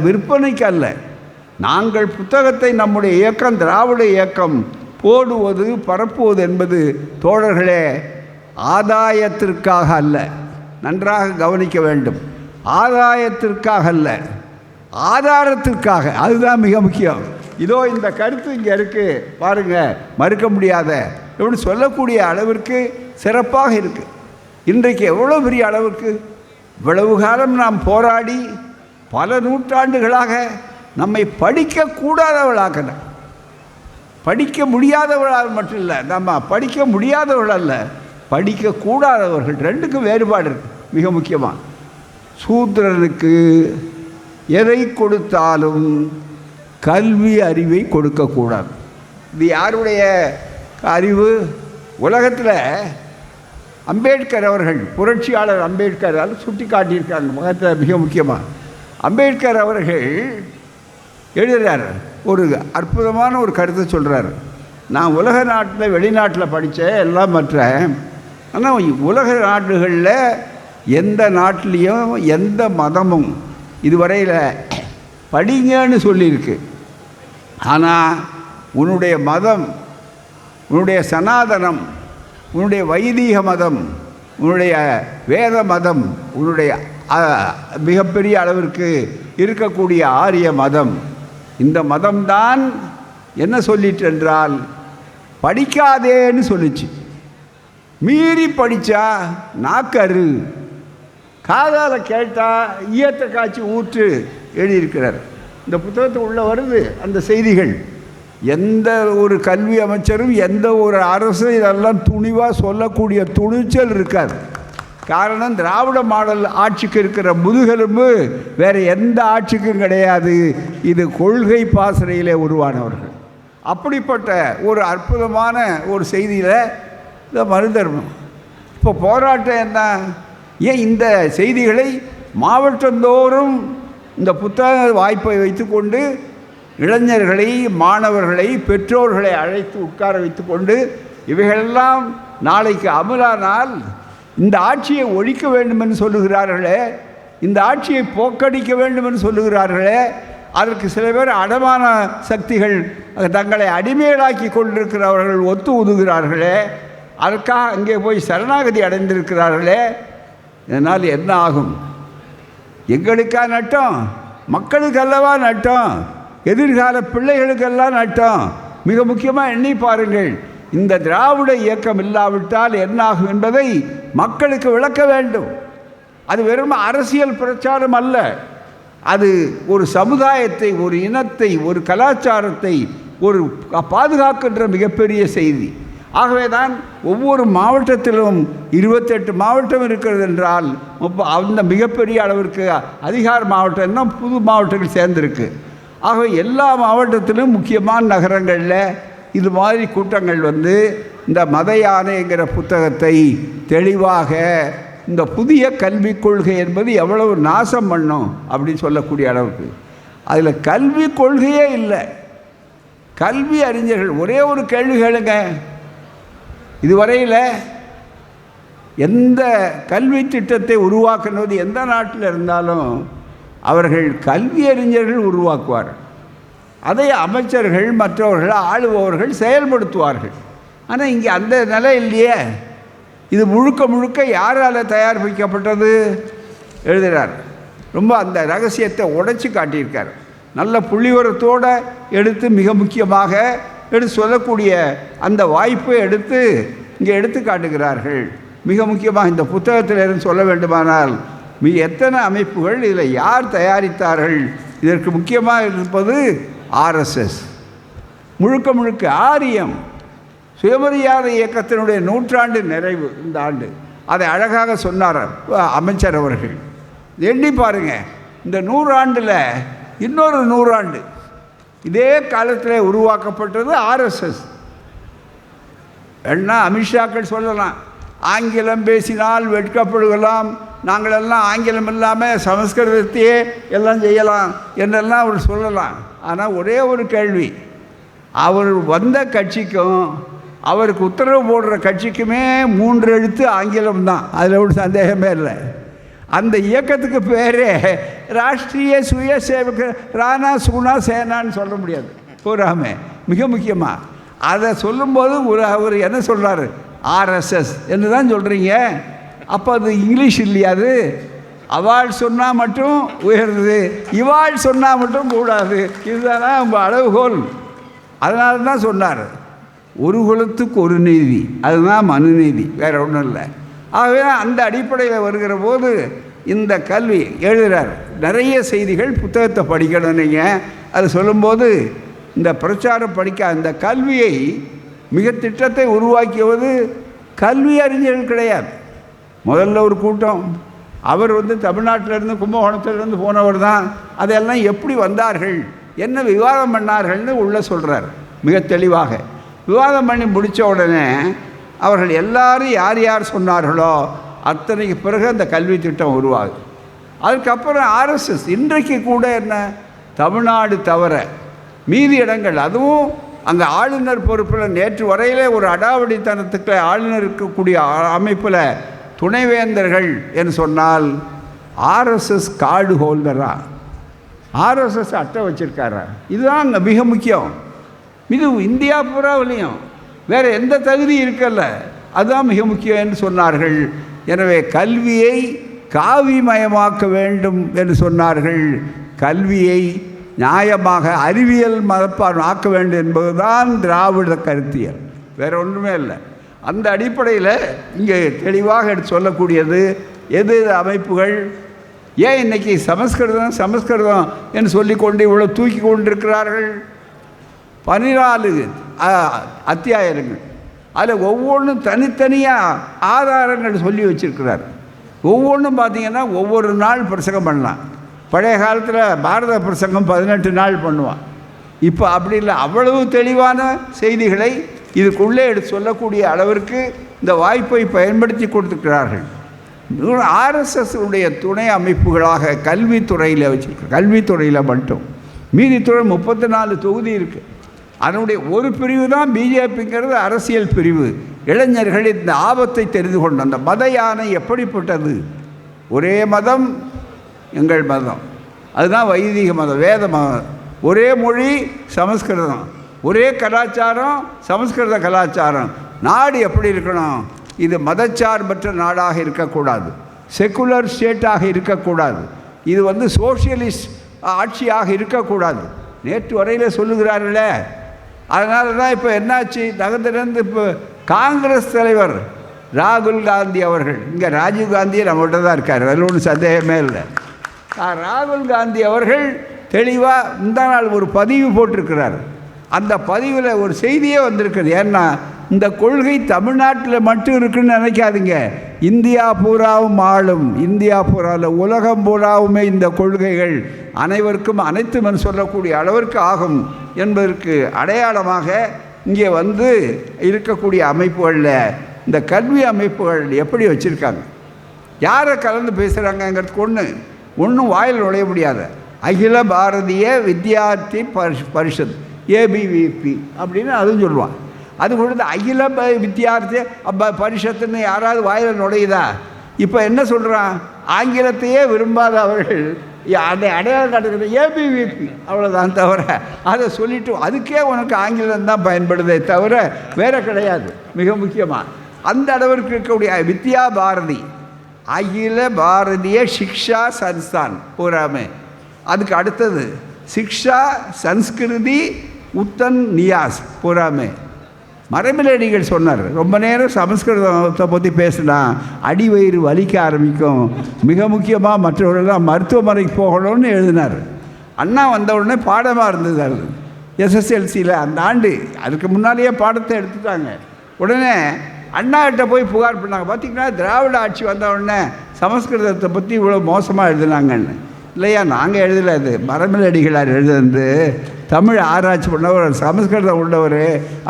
விற்பனைக்கு அல்ல. நாங்கள் புத்தகத்தை நம்முடைய இயக்கம் திராவிட இயக்கம் போடுவது பரப்புவது என்பது தோழர்களே ஆதாயத்திற்காக அல்ல. நன்றாக கவனிக்க வேண்டும். ஆதாயத்திற்காக அல்ல, ஆதாரத்திற்காக. அதுதான் மிக முக்கியம். இதோ இந்த கருத்து இங்கே இருக்குது பாருங்கள், மறுக்க முடியாத எப்படி சொல்லக்கூடிய அளவிற்கு சிறப்பாக இருக்குது. இன்றைக்கு எவ்வளோ பெரிய அளவுக்கு இவ்வளவு காலம் நாம் போராடி பல நூற்றாண்டுகளாக நம்மை படிக்கக்கூடாதவளாக்கல, படிக்க முடியாதவளாக மட்டும் இல்லை, நம்ம படிக்க முடியாதவர்கள் அல்ல, படிக்கக்கூடாதவர்கள். ரெண்டுக்கும் வேறுபாடு இருக்குது. மிக முக்கியமாக சூத்திரனுக்கு எதை கொடுத்தாலும் கல்வி அறிவை கொடுக்கக்கூடாது. இது யாருடைய அறிவு? உலகத்தில் அம்பேத்கர் அவர்கள், புரட்சியாளர் அம்பேத்கர் சுட்டி காட்டியிருக்காங்க முகத்தில். மிக முக்கியமாக அம்பேத்கர் அவர்கள் எழுதுகிறார், ஒரு அற்புதமான ஒரு கருத்தை சொல்கிறார். நான் உலக நாட்டில் வெளிநாட்டில் படித்தேன் எல்லாம் மற்ற, ஆனால் உலக நாடுகளில் எந்த நாட்டிலையும் எந்த மதமும் இதுவரையில் படிங்கன்னு சொல்லியிருக்கு. ஆனால் உன்னுடைய மதம், உன்னுடைய சனாதனம், உன்னுடைய வைதீக மதம், உன்னுடைய வேத மதம், உன்னுடைய மிகப்பெரிய அளவிற்கு இருக்கக்கூடிய ஆரிய மதம், இந்த மதம்தான் என்ன சொல்லிட்டு என்றால் படிக்காதேன்னு சொல்லிச்சு. மீறி படித்தா நாக்கரு, காதால் கேட்டால் ஈயத்தை காய்ச்சி ஊற்று எழுதியிருக்கிறார். இந்த புத்தகத்துக்கு உள்ளே வருது அந்த செய்திகள். எந்த ஒரு கல்வி அமைச்சரும் எந்த ஒரு அரசு இதெல்லாம் துணிவாக சொல்லக்கூடிய துணிச்சல் இருக்காது. காரணம், திராவிட மாடல் ஆட்சிக்கு இருக்கிற முதுகெலும்பு வேறு எந்த ஆட்சிக்கும் கிடையாது. இது கொள்கை பாசறையிலே உருவானவர்கள். அப்படிப்பட்ட ஒரு அற்புதமான ஒரு செய்தியில் இந்த மனு தர்மம். இப்போ போராட்டம் என்ன? ஏன் இந்த செய்திகளை மாவட்டந்தோறும் இந்த புத்தக வாய்ப்பை வைத்துக்கொண்டு இளைஞர்களை, மாணவர்களை, பெற்றோர்களை அழைத்து உட்கார வைத்து கொண்டு இவைகளெல்லாம் நாளைக்கு அமலானால் இந்த ஆட்சியை ஒழிக்க வேண்டும் என்று சொல்லுகிறார்களே, இந்த ஆட்சியை போக்கடிக்க வேண்டும் என்று சொல்லுகிறார்களே, அதற்கு சில பேர் அடமான சக்திகள் தங்களை அடிமைகளாக்கி கொண்டிருக்கிறவர்கள் ஒத்து உதுகிறார்களே, அதற்காக அங்கே போய் சரணாகதி அடைந்திருக்கிறார்களே, இதனால் என்ன ஆகும்? எங்களுக்கா நட்டம்? மக்களுக்கு அல்லவா நட்டம்? எதிர்கால பிள்ளைகளுக்கெல்லாம் நட்டம். மிக முக்கியமாக எண்ணி பாருங்கள், இந்த திராவிட இயக்கம் இல்லாவிட்டால் என்ன ஆகும் என்பதை மக்களுக்கு விளக்க வேண்டும். அது வெறும் அரசியல் பிரச்சாரம் அல்ல, அது ஒரு சமுதாயத்தை, ஒரு இனத்தை, ஒரு கலாச்சாரத்தை ஒரு பாதுகாக்கின்ற மிகப்பெரிய செய்தி. ஆகவே தான் ஒவ்வொரு மாவட்டத்திலும் 28 மாவட்டம் இருக்கிறது என்றால் அந்த மிகப்பெரிய அளவிற்கு அதிகார மாவட்டம் தான் புது மாவட்டங்கள் சேர்ந்திருக்கு. ஆகவே எல்லா மாவட்டத்திலும் முக்கியமான நகரங்களில் இது மாதிரி கூட்டங்கள் வந்து இந்த மத யானைங்கிற புத்தகத்தை தெளிவாக இந்த புதிய கல்விக் கொள்கை என்பது எவ்வளவு நாசம் பண்ணும் அப்படின்னு சொல்லக்கூடிய அளவுக்கு அதில் கல்விக் கொள்கையே இல்லை. கல்வி அறிஞர்கள் ஒரே ஒரு கேள்வி கேளுங்க, இதுவரையில் எந்த கல்வி திட்டத்தை உருவாக்குவது எந்த நாட்டில் இருந்தாலும் அவர்கள் கல்வி அறிஞர்கள் உருவாக்குவார், அதை அமைச்சர்கள் மற்றவர்கள் ஆளுபவர்கள் செயல்படுத்துவார்கள். ஆனால் இங்கே அந்த நிலை இல்லையே. இது முழுக்க முழுக்க யாரால் தயாரிக்கப்பட்டது எழுதுகிறார். ரொம்ப அந்த ரகசியத்தை உடைச்சி காட்டியிருக்கார். நல்ல புள்ளிவரத்தோடு எடுத்து மிக முக்கியமாக எடுத்து சொல்லக்கூடிய அந்த வாய்ப்பை எடுத்து இங்கே எடுத்து காட்டுகிறார்கள். மிக முக்கியமாக இந்த புத்தகத்தில் இருந்து சொல்ல வேண்டுமானால் எத்தனை அமைப்புகள், இதில் யார் தயாரித்தார்கள், இதற்கு முக்கியமாக இருப்பது ஆர்எஸ்எஸ். முழுக்க முழுக்க ஆரியம் சுயமரியாதை இயக்கத்தினுடைய 100 நிறைவு இந்த ஆண்டு. அதை அழகாக சொன்னார் அமைச்சர் அவர்கள். எண்ணி பாருங்கள், இந்த 100 ஆண்டில் இன்னொரு 100 ஆண்டு இதே காலத்தில் உருவாக்கப்பட்டது ஆர்எஸ்எஸ். என்ன அமித்ஷாக்கள் சொல்லலாம், ஆங்கிலம் பேசினால் வெட்கப்படுகலாம், நாங்களெல்லாம் ஆங்கிலம் இல்லாமல் சமஸ்கிருதத்தையே எல்லாம் செய்யலாம் என்றெல்லாம் அவர் சொல்லலாம். ஆனால் ஒரே ஒரு கேள்வி, அவர் வந்த கட்சிக்கும் அவருக்கு உத்தரவு போடுற கட்சிக்குமே 3 எழுத்து ஆங்கிலம் தான். அதில் ஒரு சந்தேகமே இல்லை. அந்த இயக்கத்துக்கு பேரே ராஷ்ட்ரிய சுய சேவக ராணா சூனா சேனான்னு சொல்ல முடியாது பூராமே. மிக முக்கியமாக அதை சொல்லும்போது அவர் என்ன சொல்கிறார், ஆர்எஸ்எஸ் என்று தான் சொல்கிறீங்க. அப்போ அது இங்கிலீஷ் இல்லையா? அது அவள் சொன்னால் மட்டும் உயருது, இவாள் சொன்னால் மட்டும் கூடாது. இதுதானா உங்கள் அளவுகோல்? அதனால தான் சொன்னார், ஒரு குலத்துக்கு ஒரு நீதி, அதுதான் மனுநீதி, வேறு ஒன்றும் இல்லை. ஆகவே அந்த அடிப்படையில் வருகிற போது இந்த கல்வி எழுதுகிறார். நிறைய செய்திகள் புத்தகத்தை படிக்கணும். நீங்கள் அது சொல்லும்போது இந்த பிரச்சாரம் படிக்க அந்த கல்வியை மிக திட்டத்தை உருவாக்கியது கல்வி அறிஞர்கள் கிடையாது. முதல்ல ஒரு கூட்டம், அவர் தமிழ்நாட்டிலேருந்து கும்பகோணத்திலேருந்து போனவர் தான். அதெல்லாம் எப்படி வந்தார்கள், என்ன விவாதம் பண்ணார்கள்னு உள்ளே சொல்கிறார் மிக தெளிவாக. விவாதம் பண்ணி முடித்த உடனே அவர்கள் எல்லாரும் யார் யார் சொன்னார்களோ அத்தனைக்கு பிறகு அந்த கல்வி திட்டம் உருவாகுது. அதுக்கப்புறம் ஆர்எஸ்எஸ் இன்றைக்கு கூட என்ன, தமிழ்நாடு தவிர மீதி இடங்கள், அதுவும் அங்கே ஆளுநர் பொறுப்பில் நேற்று வரையிலே ஒரு அடாவடித்தனத்துக்கு ஆளுநர் இருக்கக்கூடிய அமைப்பில் துணைவேந்தர்கள் என்று சொன்னால் ஆர்எஸ்எஸ் கார்டு ஹோல்டரா, ஆர்எஸ்எஸ் அட்டை வச்சுருக்காரா, இதுதான் அங்கே மிக முக்கியம். இது இந்தியா பூராவிலையும் வேறு எந்த தகுதி இருக்கல்ல, அதுதான் மிக முக்கியம் என்று சொன்னார்கள். எனவே கல்வியை காவிமயமாக்க வேண்டும் என்று சொன்னார்கள். கல்வியை நியாயமாக அறிவியல் மதப்பான் ஆக்க வேண்டும் என்பதுதான் திராவிட கருத்தியல், வேறு ஒன்றுமே இல்லை. அந்த அடிப்படையில் இங்கே தெளிவாக எடுத்து சொல்லக்கூடியது எது அமைப்புகள். ஏன் இன்றைக்கி சமஸ்கிருதம் சமஸ்கிருதம் என்று சொல்லிக்கொண்டு இவ்வளோ தூக்கி கொண்டிருக்கிறார்கள்? 14 அத்தியாயங்கள், அதில் ஒவ்வொன்றும் தனித்தனியாக ஆதாரங்கள் சொல்லி வச்சுருக்கிறார். ஒவ்வொன்றும் பார்த்திங்கன்னா ஒவ்வொரு நாள் பிரசங்கம் பண்ணலாம். பழைய காலத்தில் பாரத பிரசங்கம் 18 நாள் பண்ணுவான். இப்போ அப்படி இல்லை, அவ்வளவு தெளிவான செய்திகளை இதுக்குள்ளே எடுத்து சொல்லக்கூடிய அளவிற்கு இந்த வாய்ப்பை பயன்படுத்தி கொடுத்துக்கிறார்கள். ஆர்எஸ்எஸ் உடைய துணை அமைப்புகளாக கல்வித்துறையில் வச்சுருக்க, கல்வித்துறையில் மட்டும் மீதி துறை 34 தொகுதி இருக்குது. அதனுடைய ஒரு பிரிவு தான் பிஜேபிங்கிறது, அரசியல் பிரிவு. இளைஞர்கள் இந்த ஆபத்தை தெரிந்து கொண்டு, அந்த மத யானை எப்படிப்பட்டது, ஒரே மதம் எங்கள் மதம், அதுதான் வைதிக மதம், வேத மதம், ஒரே மொழி சமஸ்கிருதம், ஒரே கலாச்சாரம் சமஸ்கிருத கலாச்சாரம். நாடு எப்படி இருக்கணும், இது மதச்சார்பற்ற நாடாக இருக்கக்கூடாது, செக்குலர் ஸ்டேட்டாக இருக்கக்கூடாது, இது சோஷியலிஸ்ட் ஆட்சியாக இருக்கக்கூடாது. நேற்று வரையில் சொல்லுகிறார்களே. அதனால தான் இப்போ என்னாச்சு, நகர்ந்திருந்து இப்போ காங்கிரஸ் தலைவர் ராகுல் காந்தி அவர்கள், இங்கே ராஜீவ் காந்தியே நம்மகிட்ட தான் இருக்கார், அதில் ஒன்றும் சந்தேகமே இல்லை. ராகுல் காந்தி அவர்கள் தெளிவாக இந்த நாள் ஒரு பதிவு போட்டிருக்கிறார். அந்த பதிவில் ஒரு செய்தியே வந்திருக்குது. ஏன்னா இந்த கொள்கை தமிழ்நாட்டில் மட்டும் இருக்குன்னு நினைக்காதீங்க, இந்தியா பூராவும் ஆளும், இந்தியா பூராவில் உலகம் பூராவுமே இந்த கொள்கைகள் அனைவருக்கும் அனைத்தும் சொல்லக்கூடிய அளவிற்கு ஆகும் என்பதற்கு அடையாளமாக இங்கே இருக்கக்கூடிய அமைப்புகளில் இந்த கல்வி அமைப்புகள் எப்படி வச்சுருக்காங்க, யாரை கலந்து பேசுகிறாங்கங்கிறதுக்கு ஒன்றும் வாயில் நுழைய முடியாத அகில பாரதிய வித்யார்த்தி பரிஷத் ஏபிவிபி அப்படின்னு அதுவும் சொல்லுவான். அது கொடுத்து அகில வித்யார்த்தி பரிஷத்துன்னு யாராவது வாயில் நுழையுதா? இப்போ என்ன சொல்கிறான், ஆங்கிலத்தையே விரும்பாத அவர்கள் அதை அடையாளம் காட்டுகிறது ஏபிவிபி, அவ்வளோதான். தவிர அதை சொல்லிவிட்டு அதுக்கே உனக்கு ஆங்கிலம் தான் பயன்படுதே தவிர வேறு கிடையாது. மிக முக்கியமாக அந்த அளவிற்கு இருக்கக்கூடிய வித்யா பாரதி, அகில பாரதிய சிக்ஷா சன்ஸ்தான் பூராமே. அதுக்கு அடுத்தது சிக்ஷா சன்ஸ்கிருதி உத்தன் நியாஸ் பூராமே. மரபிலடிகள் சொன்னார், ரொம்ப நேரம் சமஸ்கிருதத்தை பற்றி பேசினா அடிவயிறு வலிக்க ஆரம்பிக்கும், மிக முக்கியமாக மற்றவர்கள்லாம் மருத்துவமனைக்கு போகணும்னு எழுதினார். அண்ணா வந்த உடனே பாடமாக இருந்தது அது எஸ்எஸ்எல்சியில் அந்த ஆண்டு. அதுக்கு முன்னாலேயே பாடத்தை எடுத்துட்டாங்க. உடனே அண்ணாகிட்ட போய் புகார் பண்ணாங்க, பார்த்திங்கன்னா திராவிட ஆட்சி வந்த உடனே சமஸ்கிருதத்தை பற்றி இவ்வளோ மோசமாக எழுதுனாங்கன்னு. இல்லையா, நாங்கள் எழுதலை, அது மரபிலடிகளார் எழுதுந்து, தமிழ் ஆராய்ச்சி பண்ணவர், சமஸ்கிருதம் உள்ளவர்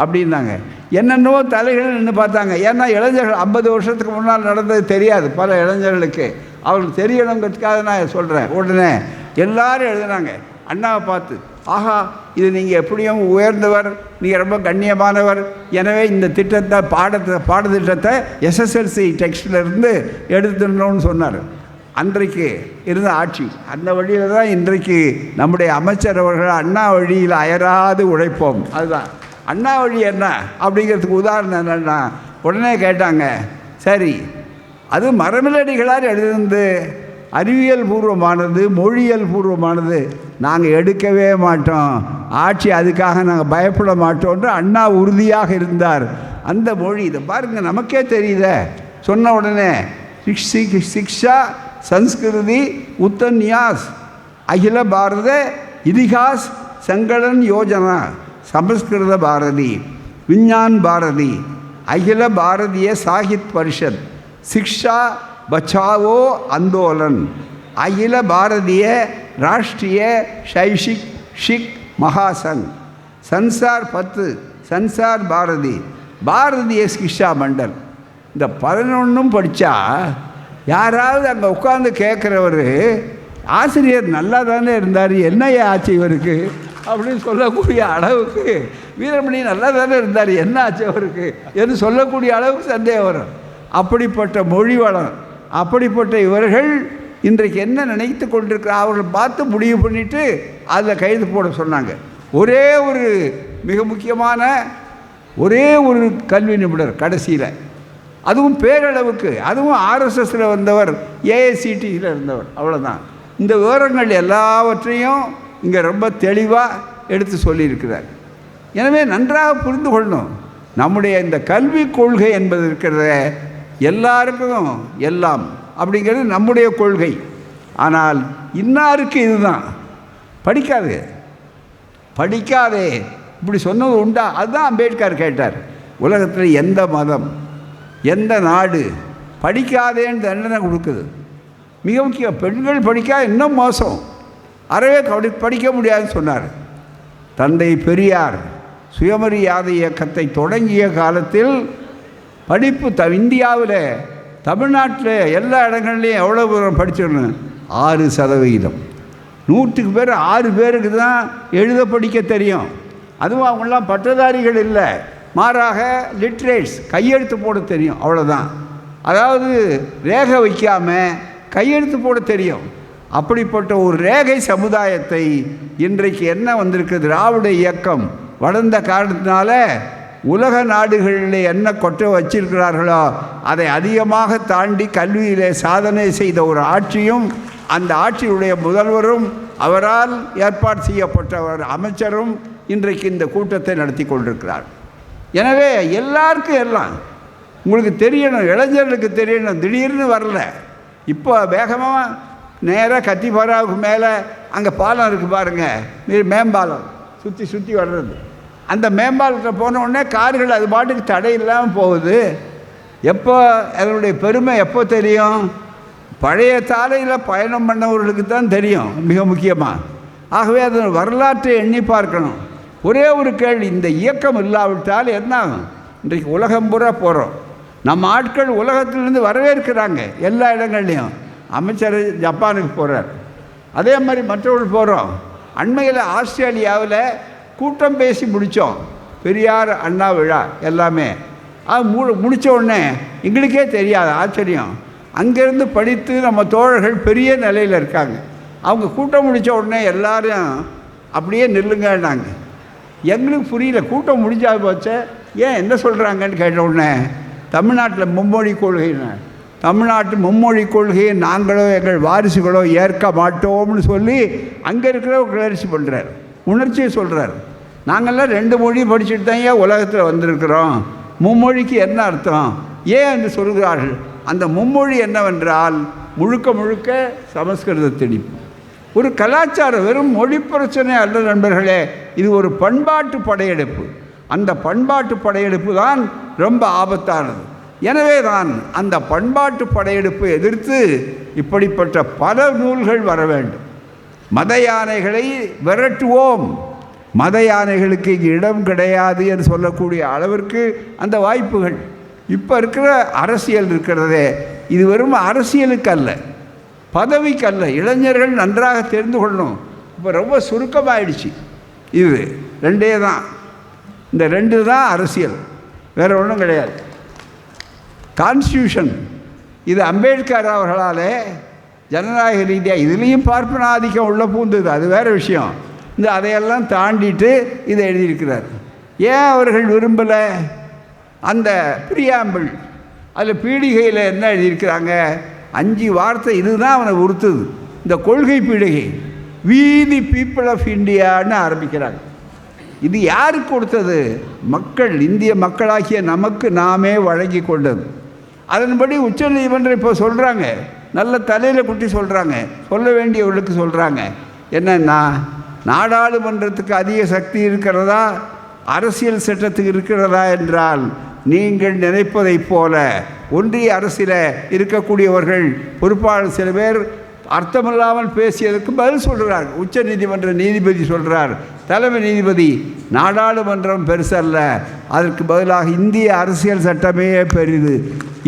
அப்படின்னாங்க. என்னென்னவோ தலைகள் நின்று பார்த்தாங்க. ஏன்னா இளைஞர்கள் 50 வருஷத்துக்கு முன்னால் நடந்தது தெரியாது பல இளைஞர்களுக்கு, அவங்களுக்கு தெரியணுங்கிறதுக்காக நான் சொல்கிறேன். உடனே எல்லாரும் எழுதுனாங்க அண்ணாவை பார்த்து, ஆஹா இது நீங்கள் எப்படியும் உயர்ந்தவர், நீங்கள் ரொம்ப கண்ணியமானவர், எனவே இந்த திட்டத்தை பாடத்திட்டத்தை எஸ்எஸ்எல்சி டெக்ஸ்டிலிருந்து எடுத்துடணும்னு சொன்னார். அன்றைக்கு இருந்த ஆட்சி அந்த வழியில் தான் இன்றைக்கு நம்முடைய அமைச்சர் அவர்கள் அண்ணா வழியில் அயராது உழைப்போம். அதுதான் அண்ணா வழி என்ன அப்படிங்கிறதுக்கு உதாரணம் என்னென்னா, உடனே கேட்டாங்க, சரி அது மரபிலடிகளார் எழுதிருந்து அறிவியல் பூர்வமானது, மொழியியல் பூர்வமானது, நாங்கள் எடுக்கவே மாட்டோம், ஆட்சி அதுக்காக நாங்கள் பயப்பட மாட்டோம்னு அண்ணா உறுதியாக இருந்தார். அந்த மொழி இதை பாருங்கள், நமக்கே தெரியுத. சொன்ன உடனே சிக்ஷா சன்ஸ்கிருதி உத்தன் நியாஸ் அகில பாரத இதிகாஸ் சங்கலன் யோஜனா சமஸ்கிருத பாரதி விஞ்ஞான் பாரதி அகில பாரதிய சாகித் பரிஷத் சிக்ஷா பச்சாவோ आंदोलन अखिल भारतीय राष्ट्रीय शैक्षिक शिक महासंघ संसार 10 संसार பாரதி பாரதிய சிக்ஷா மண்டல். இந்த 11ம் படித்தா யாராவது அங்கே உட்காந்து கேட்குறவர், ஆசிரியர் நல்லா தானே இருந்தார், என்னையே ஆச்சு இவருக்கு அப்படின்னு சொல்லக்கூடிய அளவுக்கு, வீரமணி நல்லா தானே இருந்தார், என்ன ஆச்சு அவருக்கு என்று சொல்லக்கூடிய அளவுக்கு சந்தேகம் வரும். அப்படிப்பட்ட மொழி வளம், அப்படிப்பட்ட இவர்கள் இன்றைக்கு என்ன நினைத்து கொண்டிருக்கிறார் அவர்கள் பார்த்து முடிவு பண்ணிவிட்டு அதில் கைது போட சொன்னாங்க. ஒரே ஒரு மிக முக்கியமான ஒரே ஒரு கல்வி நிபுணர் கடைசியில், அதுவும் பேரளவுக்கு, அதுவும் ஆர்எஸ்எஸில் வந்தவர், ஏஐசிடியில் இருந்தவர், அவ்வளோதான். இந்த விவரங்கள் எல்லாவற்றையும் இங்கே ரொம்ப தெளிவாக எடுத்து சொல்லியிருக்கிறார். எனவே நன்றாக புரிந்து கொள்ளணும், நம்முடைய இந்த கல்விக் கொள்கை என்பது இருக்கிறத எல்லாருக்கும் எல்லாம் அப்படிங்கிறது நம்முடைய கொள்கை. ஆனால் இன்னாருக்கு இதுதான் படிக்காதே படிக்காதே இப்படி சொன்னது உண்டா? அதுதான் அம்பேத்கர் கேட்டார். உலகத்தில் எந்த மதம் எந்த நாடு படிக்காதேன்னு தண்டனை கொடுக்குது? மிக முக்கியம், பெண்கள் படிக்காத இன்னும் மோசம், அறவே படிக்க முடியாதுன்னு சொன்னார். தந்தை பெரியார் சுயமரியாதை இயக்கத்தை தொடங்கிய காலத்தில் படிப்பு இந்தியாவில் தமிழ்நாட்டில் எல்லா இடங்கள்லையும் எவ்வளோ தூரம் படிச்சிடணும்? 6%. 100க்கு பேர் 6 பேருக்கு தான் எழுத படிக்க தெரியும். அதுவும் அவங்களாம் பட்டதாரிகள் இல்லை, மாறாக லிட்ரேட்ஸ், கையெழுத்து போட தெரியும், அவ்வளோதான். அதாவது ரேகை வைக்காமல் கையெழுத்து போட தெரியும். அப்படிப்பட்ட ஒரு ரேகை சமுதாயத்தை இன்றைக்கு என்ன வந்திருக்கு, திராவிட இயக்கம் வளர்ந்த காரணத்தினால உலக நாடுகளில் என்ன கொட்ட வச்சிருக்கிறார்களோ அதை அதிகமாக தாண்டி கல்வியிலே சாதனை செய்த ஒரு ஆட்சியும், அந்த ஆட்சியுடைய முதல்வரும், அவரால் ஏற்பாடு செய்யப்பட்டவர் அமைச்சரும் இன்றைக்கு இந்த கூட்டத்தை நடத்தி கொண்டிருக்கிறார். எனவே எல்லாருக்கும் எல்லாம் உங்களுக்கு தெரியணும், இளைஞர்களுக்கு தெரியணும். திடீர்னு வரல, இப்போ வேகமாக நேராக கத்திப்பாராவுக்கு மேலே அங்கே பாலம் இருக்குது பாருங்கள், மேம்பாலம் சுற்றி சுற்றி வர்றது. அந்த மேம்பாலத்தில் போன உடனே கார்கள் அது பாட்டுக்கு தடை இல்லாமல் போகுது. எப்போ அதனுடைய பெருமை எப்போ தெரியும்? பழைய சாலையில் பயணம் பண்ணவர்களுக்கு தான் தெரியும், மிக முக்கியமாக. ஆகவே அதன் வரலாற்றை எண்ணி பார்க்கணும். ஒரே ஒரு கேள்வி, இந்த இயக்கம் இல்லாவிட்டால் என்ன ஆகும்? இன்றைக்கு உலகம் பூரா போகிறோம், நம்ம ஆட்கள் உலகத்திலேருந்து வரவேற்கிறாங்க எல்லா இடங்கள்லையும். அமைச்சர் ஜப்பானுக்கு போகிறார், அதே மாதிரி மற்றவர்கள் போகிறோம். அண்மையில் ஆஸ்திரேலியாவில் கூட்டம் பேசி முடித்தோம், பெரியார் அண்ணா விழா எல்லாமே. அது முடித்த உடனே எங்களுக்கே தெரியாது, ஆச்சரியம். அங்கேருந்து படித்து நம்ம தோழர்கள் பெரிய நிலையில் இருக்காங்க. அவங்க கூட்டம் முடித்த உடனே எல்லாரும் அப்படியே நில்லுங்கன்னாங்க. எங்களுக்கு புரியல, கூட்டம் முடிஞ்சாது போச்சே, ஏன் என்ன சொல்கிறாங்கன்னு கேட்ட உடனே தமிழ்நாட்டில் மும்மொழி கொள்கைன்னு, தமிழ்நாட்டு மும்மொழி கொள்கையை நாங்களோ எங்கள் வாரிசுகளோ ஏற்க மாட்டோம்னு சொல்லி அங்கே இருக்கிற கிளர்ச்சி பண்ணுறார், உணர்ச்சியை சொல்கிறார். நாங்கள்லாம் 2 மொழி படிச்சுட்டு தான் ஏன் உலகத்தில் வந்திருக்கிறோம், மும்மொழிக்கு என்ன அர்த்தம் ஏன் என்று சொல்கிறார்கள். அந்த மும்மொழி என்னவென்றால் முழுக்க முழுக்க சமஸ்கிருத திணிப்பு. ஒரு கலாச்சாரம், வெறும் மொழி பிரச்சனை அல்ல நண்பர்களே, இது ஒரு பண்பாட்டு படையெடுப்பு. அந்த பண்பாட்டு படையெடுப்பு தான் ரொம்ப ஆபத்தானது. எனவே தான் அந்த பண்பாட்டு படையெடுப்பை எதிர்த்து இப்படிப்பட்ட பல நூல்கள் வர வேண்டும். மத யானைகளை விரட்டுவோம், மத யானைகளுக்கு இங்கே இடம் கிடையாது என்று சொல்லக்கூடிய அளவிற்கு அந்த வாய்ப்புகள் இப்போ இருக்கிற அரசியல் இருக்கிறதே, இது வெறும் அரசியலுக்கு அல்ல, பதவிக்கு அல்ல. இளைஞர்கள் நன்றாக தெரிந்து கொள்ளணும். இப்போ ரொம்ப சுருக்கமாகிடுச்சு. இது 2 தான், இந்த 2 தான் அரசியல், வேறு ஒன்றும் கிடையாது. கான்ஸ்டியூஷன் இது அம்பேத்கர் அவர்களாலே ஜனநாயக ரீதியாக இதுலேயும் பார்ப்பனாதிக்கம் உள்ள பூந்தது, அது வேறு விஷயம். இந்த அதையெல்லாம் தாண்டிட்டு இதை எழுதியிருக்கிறார். ஏன் அவர்கள் விரும்பலை? அந்த பிரியாம்பிள் அதில் பீடிகையில் என்ன எழுதியிருக்கிறாங்க, 5 வார்த்தை இதுதான் அவனை உறுத்துது. இந்த கொள்கை பீடிகை, வி தி பீப்புள் ஆஃப் இந்தியான்னு ஆரம்பிக்கிறாங்க. இது யாருக்கு கொடுத்தது? மக்கள், இந்திய மக்களாகிய நமக்கு நாமே வழங்கி கொண்டது. அதன்படி உச்சநீதிமன்றம் இப்போ சொல்கிறாங்க, நல்ல தலையில் குட்டி சொல்கிறாங்க, சொல்ல வேண்டியவர்களுக்கு சொல்கிறாங்க. என்னன்னா, நாடாளுமன்றத்துக்கு அதிக சக்தி இருக்கிறதா, அரசியல் சட்டத்துக்கு இருக்கிறதா என்றால் நீங்கள் நினைப்பதைப் போல ஒன்றிய அரசில் இருக்கக்கூடியவர்கள் பொறுப்பாளர் சில பேர் அர்த்தமில்லாமல் பேசியதற்கு பதில் சொல்கிறார். உச்ச நீதிமன்ற நீதிபதி சொல்கிறார், தலைமை நீதிபதி, நாடாளுமன்றம் பெருசல்ல, அதற்கு பதிலாக இந்திய அரசியல் சட்டமே பெரிது.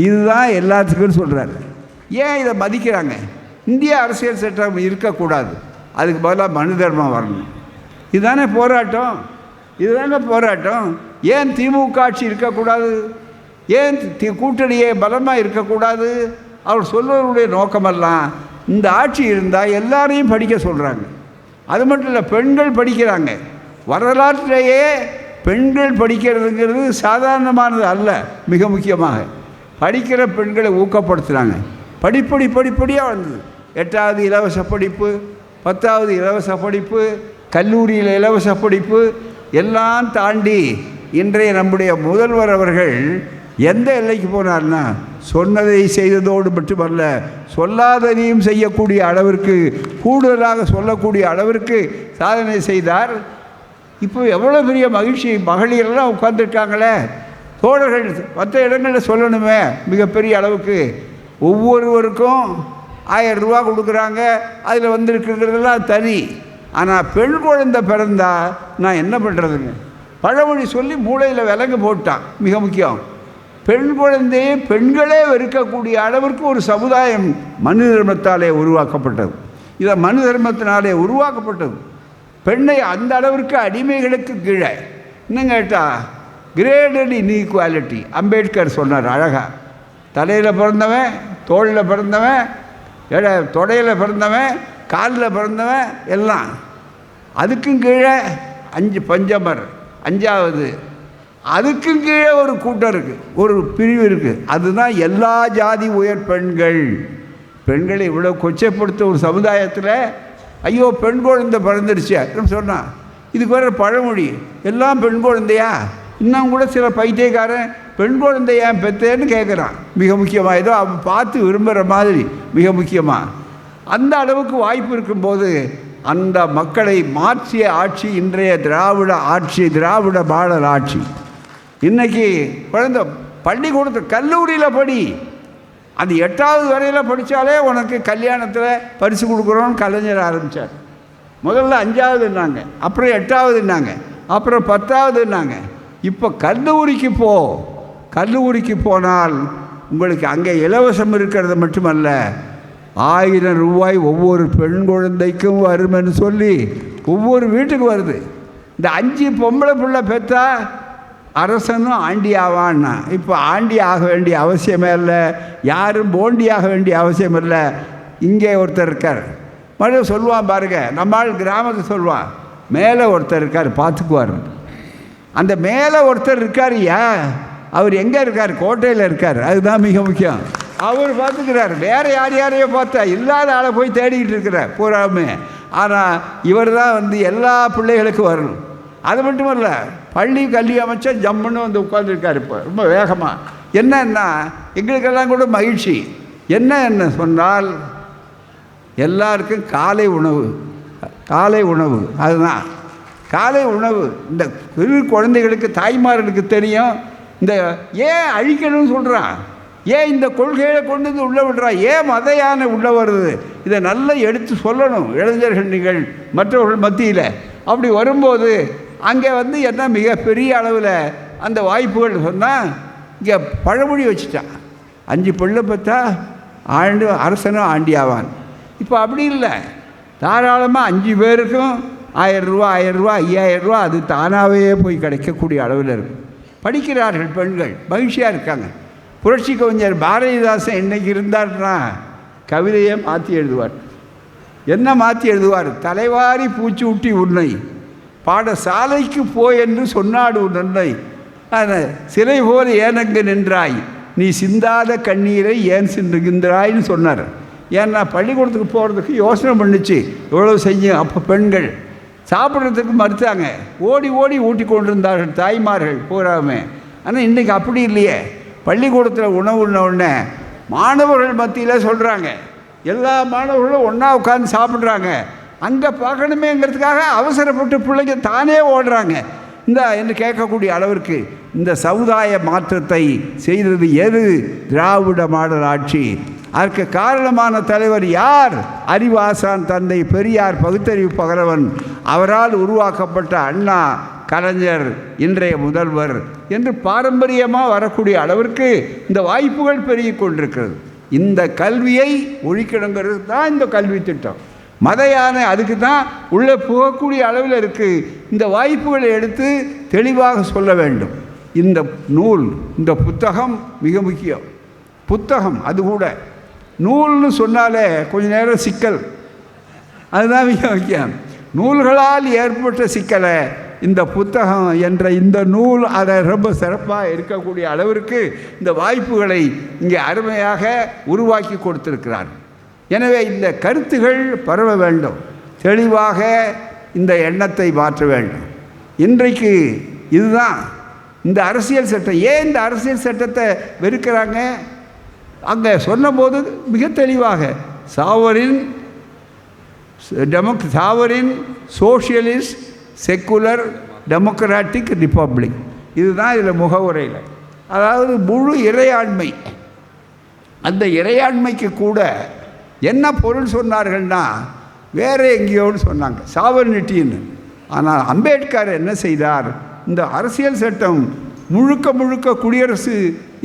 இதுதான் எல்லாத்துக்கும் சொல்கிறார். ஏன் இதை மதிக்கிறாங்க? இந்திய அரசியல் சட்டம் இருக்கக்கூடாது, அதுக்கு பதிலாக மனு தர்மம் வரணும். இதுதானே போராட்டம், இதுதானே போராட்டம். ஏன் திமுக ஆட்சி இருக்கக்கூடாது? ஏன் கூட்டணியே பலமாக இருக்கக்கூடாது? அவர் சொல்வதனுடைய நோக்கமெல்லாம் இந்த ஆட்சி இருந்தால் எல்லாரையும் படிக்க சொல்கிறாங்க. அது மட்டும் இல்லை, பெண்கள் படிக்கிறாங்க. வரலாற்றிலேயே பெண்கள் படிக்கிறதுங்கிறது சாதாரணமானது அல்ல. மிக முக்கியமாக படிக்கிற பெண்களை ஊக்கப்படுத்துகிறாங்க. படிப்படியாக வந்தது. 8வது இலவச படிப்பு, 10வது இலவச படிப்பு, கல்லூரியில் இலவச படிப்பு எல்லாம் தாண்டி இன்றைய நம்முடைய முதல்வர் அவர்கள் எந்த எல்லைக்கு போனார்னா, சொன்னதை செய்ததோடு மட்டுமல்ல, சொல்லாததையும் செய்யக்கூடிய அளவிற்கு, கூடுதலாக சொல்லக்கூடிய அளவிற்கு சாதனை செய்தார். இப்போ எவ்வளோ பெரிய மகிழ்ச்சி, மகளிரெல்லாம் உட்கார்ந்துருக்காங்களே, தோழர்கள் மற்ற இடங்களில் சொல்லணுமே, மிகப்பெரிய அளவுக்கு ஒவ்வொருவருக்கும் 1000 ரூபா கொடுக்குறாங்க. அதில் வந்திருக்கிறதெல்லாம் தனி. ஆனால் பெண் குழந்தை பிறந்தா நான் என்ன பண்ணுறதுங்க? பழமொழி சொல்லி மூளையில் விலங்கு போட்டான். மிக முக்கியம், பெண் குழந்தையை பெண்களே வெறுக்கக்கூடிய அளவிற்கு ஒரு சமுதாயம் மனு தர்மத்தாலே உருவாக்கப்பட்டது. இதை மனு தர்மத்தினாலே உருவாக்கப்பட்டது. பெண்ணை அந்த அளவிற்கு அடிமைகளுக்கு கீழே. இன்னும் கேட்டால் கிரேடட் இன்இக்வாலிட்டி அம்பேத்கர் சொன்னார் அழகாக. தலையில் பிறந்தவன், தோளில் பிறந்தவன், தொடையில் பிறந்தவன், காலில் பிறந்தவன் எல்லாம். அதுக்கும் கீழே 5 பஞ்சமர், 5வது. அதுக்கும் கீழே ஒரு கூட்டம் இருக்குது, ஒரு பிரிவு இருக்குது. அதுதான் எல்லா ஜாதி உயர் பெண்கள். பெண்களை இவ்வளோ கொச்சைப்படுத்த ஒரு சமுதாயத்தில் ஐயோ பெண் குழந்தை பிறந்துருச்சு அப்படின்னு சொன்னான். இதுக்கு வேறு பழமொழி, எல்லாம் பெண் குழந்தையா? இன்னும் கூட சில பைத்தியக்காரன் பெண் குழந்தை ஏன் பெற்றேன்னு கேட்குறான். மிக முக்கியமாக ஏதோ அவன் பார்த்து விரும்புகிற மாதிரி. மிக முக்கியமாக அந்த அளவுக்கு வாய்ப்பு இருக்கும்போது அந்த மக்களை மாற்றிய ஆட்சி இன்றைய திராவிட ஆட்சி, திராவிட மாடல் ஆட்சி. இன்றைக்கி குழந்தை பள்ளிக்கூடத்தில் கல்லூரியில் படி, அது 8வது வரையில் படித்தாலே உனக்கு கல்யாணத்தில் பரிசு கொடுக்குறோன்னு கலைஞர் ஆரம்பித்தார். முதல்ல 5வதுன்னாங்க, அப்புறம் 8வதுன்னாங்க, அப்புறம் 10வதுன்னாங்க. இப்போ கல்லூரிக்கு கல்லூரிக்கு போனால் உங்களுக்கு அங்கே இலவசம் இருக்கிறது மட்டுமல்ல, 1000 ரூபாய் ஒவ்வொரு பெண் குழந்தைக்கும் வருமென்னு சொல்லி ஒவ்வொரு வீட்டுக்கு வருது. இந்த 5 பொம்பளை பிள்ளை பெற்றா அரசனும் ஆண்டி ஆவான்னா, இப்போ ஆண்டி ஆக வேண்டிய அவசியமே இல்லை, யாரும் போண்டி ஆக வேண்டிய அவசியம் இல்லை. இங்கே ஒருத்தர் இருக்கார், மறுபடியும் சொல்லுவான் பாருங்க, நம்மால் கிராமத்தை சொல்லுவான், மேலே ஒருத்தர் இருக்கார் பார்த்துக்குவார். அந்த மேலே ஒருத்தர் இருக்கார், அவர் எங்கே இருக்கார்? கோட்டையில் இருக்கார். அதுதான் மிக முக்கியம். அவர் பார்த்துக்கிறார். வேறு யாரையோ பார்த்தா இல்லாத ஆளை போய் தேடிக்கிட்டு இருக்கிறார் பூராமே. ஆனால் இவர் தான் வந்து எல்லா பிள்ளைகளுக்கும் வரணும். அது மட்டும் இல்லை, பள்ளி கல்வி அமைச்சர் ஜம்முன்னு வந்து உட்காந்துருக்கார் இப்போ ரொம்ப வேகமாக. என்னன்னா எங்களுக்கெல்லாம் கூட மகிழ்ச்சி. என்ன சொன்னால் எல்லாருக்கும் காலை உணவு அதுதான் காலை உணவு. இந்த சிறு குழந்தைகளுக்கு தாய்மார்களுக்கு தெரியும். இந்த ஏன் அழிக்கணும்னு சொல்கிறான், ஏன் இந்த கொள்கையை கொண்டு வந்து உள்ளே விடுறா, ஏன் மத யானை உள்ளே வருது, இதை நல்லா எடுத்து சொல்லணும் இளைஞர்கள் நீங்கள் மற்றவர்கள் மத்தியில். அப்படி வரும்போது அங்கே வந்து என்ன மிகப்பெரிய அளவில் அந்த வாய்ப்புகள் சொன்னால், இங்கே பழமொழி வச்சுட்டான், 5 பிள்ளை பார்த்தா அரசனும் ஆண்டியாவான். இப்போ அப்படி இல்லை, தாராளமாக 5 பேருக்கும் 1000 ரூபா 5000 ரூபா அது தானாகவே போய் கிடைக்கக்கூடிய அளவில் இருக்கும். படிக்கிறார்கள் பெண்கள், மகிழ்ச்சியாக இருக்காங்க. புரட்சி கவிஞர் பாரதிதாசன் இன்றைக்கி இருந்தார்னா கவிதையை மாற்றி எழுதுவார். என்ன மாற்றி எழுதுவார்? தலைவாரி பூச்சி ஊட்டி உன்னை பாடசாலைக்கு போய் என்று சொன்னாடு உன்னை சிலை போல் ஏனங்கு நின்றாய், நீ சிந்தாத கண்ணீரை ஏன் சிந்துகின்றாய்ன்னு சொன்னார். ஏன்னா பள்ளிக்கூடத்துக்கு போகிறதுக்கு யோசனை பண்ணிச்சு, எவ்வளோ செய்யும். அப்போ பெண்கள் சாப்பிட்றதுக்கு மறுத்தாங்க, ஓடி ஊட்டி கொண்டிருந்தார்கள் தாய்மார்கள் பூராமே. ஆனால் இன்றைக்கி அப்படி இல்லையே. பள்ளிக்கூடத்தில் உணவுன்னொடனே மாணவர்கள் மத்தியில் சொல்கிறாங்க, எல்லா மாணவர்களும் ஒன்றா உட்காந்து சாப்பிட்றாங்க. அங்கே பார்க்கணுமேங்கிறதுக்காக அவசரப்பட்டு பிள்ளைங்க தானே ஓடுறாங்க என்று கேட்கக்கூடிய அளவிற்கு இந்த சமுதாய மாற்றத்தை செய்தது எது? திராவிட மாடல் ஆட்சி. அதற்கு காரணமான தலைவர் யார்? அறிவாசான் தந்தை பெரியார், பகுத்தறிவு பகலவன். அவரால் உருவாக்கப்பட்ட அண்ணா, கலைஞர், இன்றைய முதல்வர் என்று பாரம்பரியமாக வரக்கூடிய அளவிற்கு இந்த வாய்ப்புகள் பெருகி கொண்டிருக்கிறது. இந்த கல்வியை ஒழிக்கணுங்கிறது தான் இந்த கல்வி திட்டம். மத யானை அதுக்கு தான் உள்ளே போகக்கூடிய அளவில் இருக்குது. இந்த வாய்ப்புகளை எடுத்து தெளிவாக சொல்ல வேண்டும். இந்த நூல், இந்த புத்தகம் மிக முக்கியம். புத்தகம் அது கூட நூல்னு சொன்னாலே கொஞ்ச நேரம் சிக்கல், அதுதான் மிக முக்கியம். நூல்களால் ஏற்பட்ட சிக்கலை இந்த புத்தகம் என்ற இந்த நூல் அதை ரொம்ப சிறப்பாக இருக்கக்கூடிய அளவிற்கு இந்த வாய்ப்புகளை இங்கே அருமையாக உருவாக்கி கொடுத்திருக்கிறார். எனவே இந்த கருத்துகள் பரவ வேண்டும், தெளிவாக இந்த எண்ணத்தை மாற்ற வேண்டும். இன்றைக்கு இதுதான் இந்த அரசியல் சட்டம். ஏன் இந்த அரசியல் சட்டத்தை வெறுக்கிறாங்க? அங்கே சொன்னபோது மிக தெளிவாக sovereign socialist secular democratic republic, இதுதான் இதில் முகவுரையில். அதாவது முழு இறையாண்மை. அந்த இறையாண்மைக்கு கூட என்ன பொருள் சொன்னார்கள்னா வேறு எங்கேயோடு சொன்னாங்க, சாவர்னிட்டின்னு. ஆனால் அம்பேத்கர் என்ன செய்தார்? இந்த அரசியல் சட்டம் முழுக்க குடியரசு,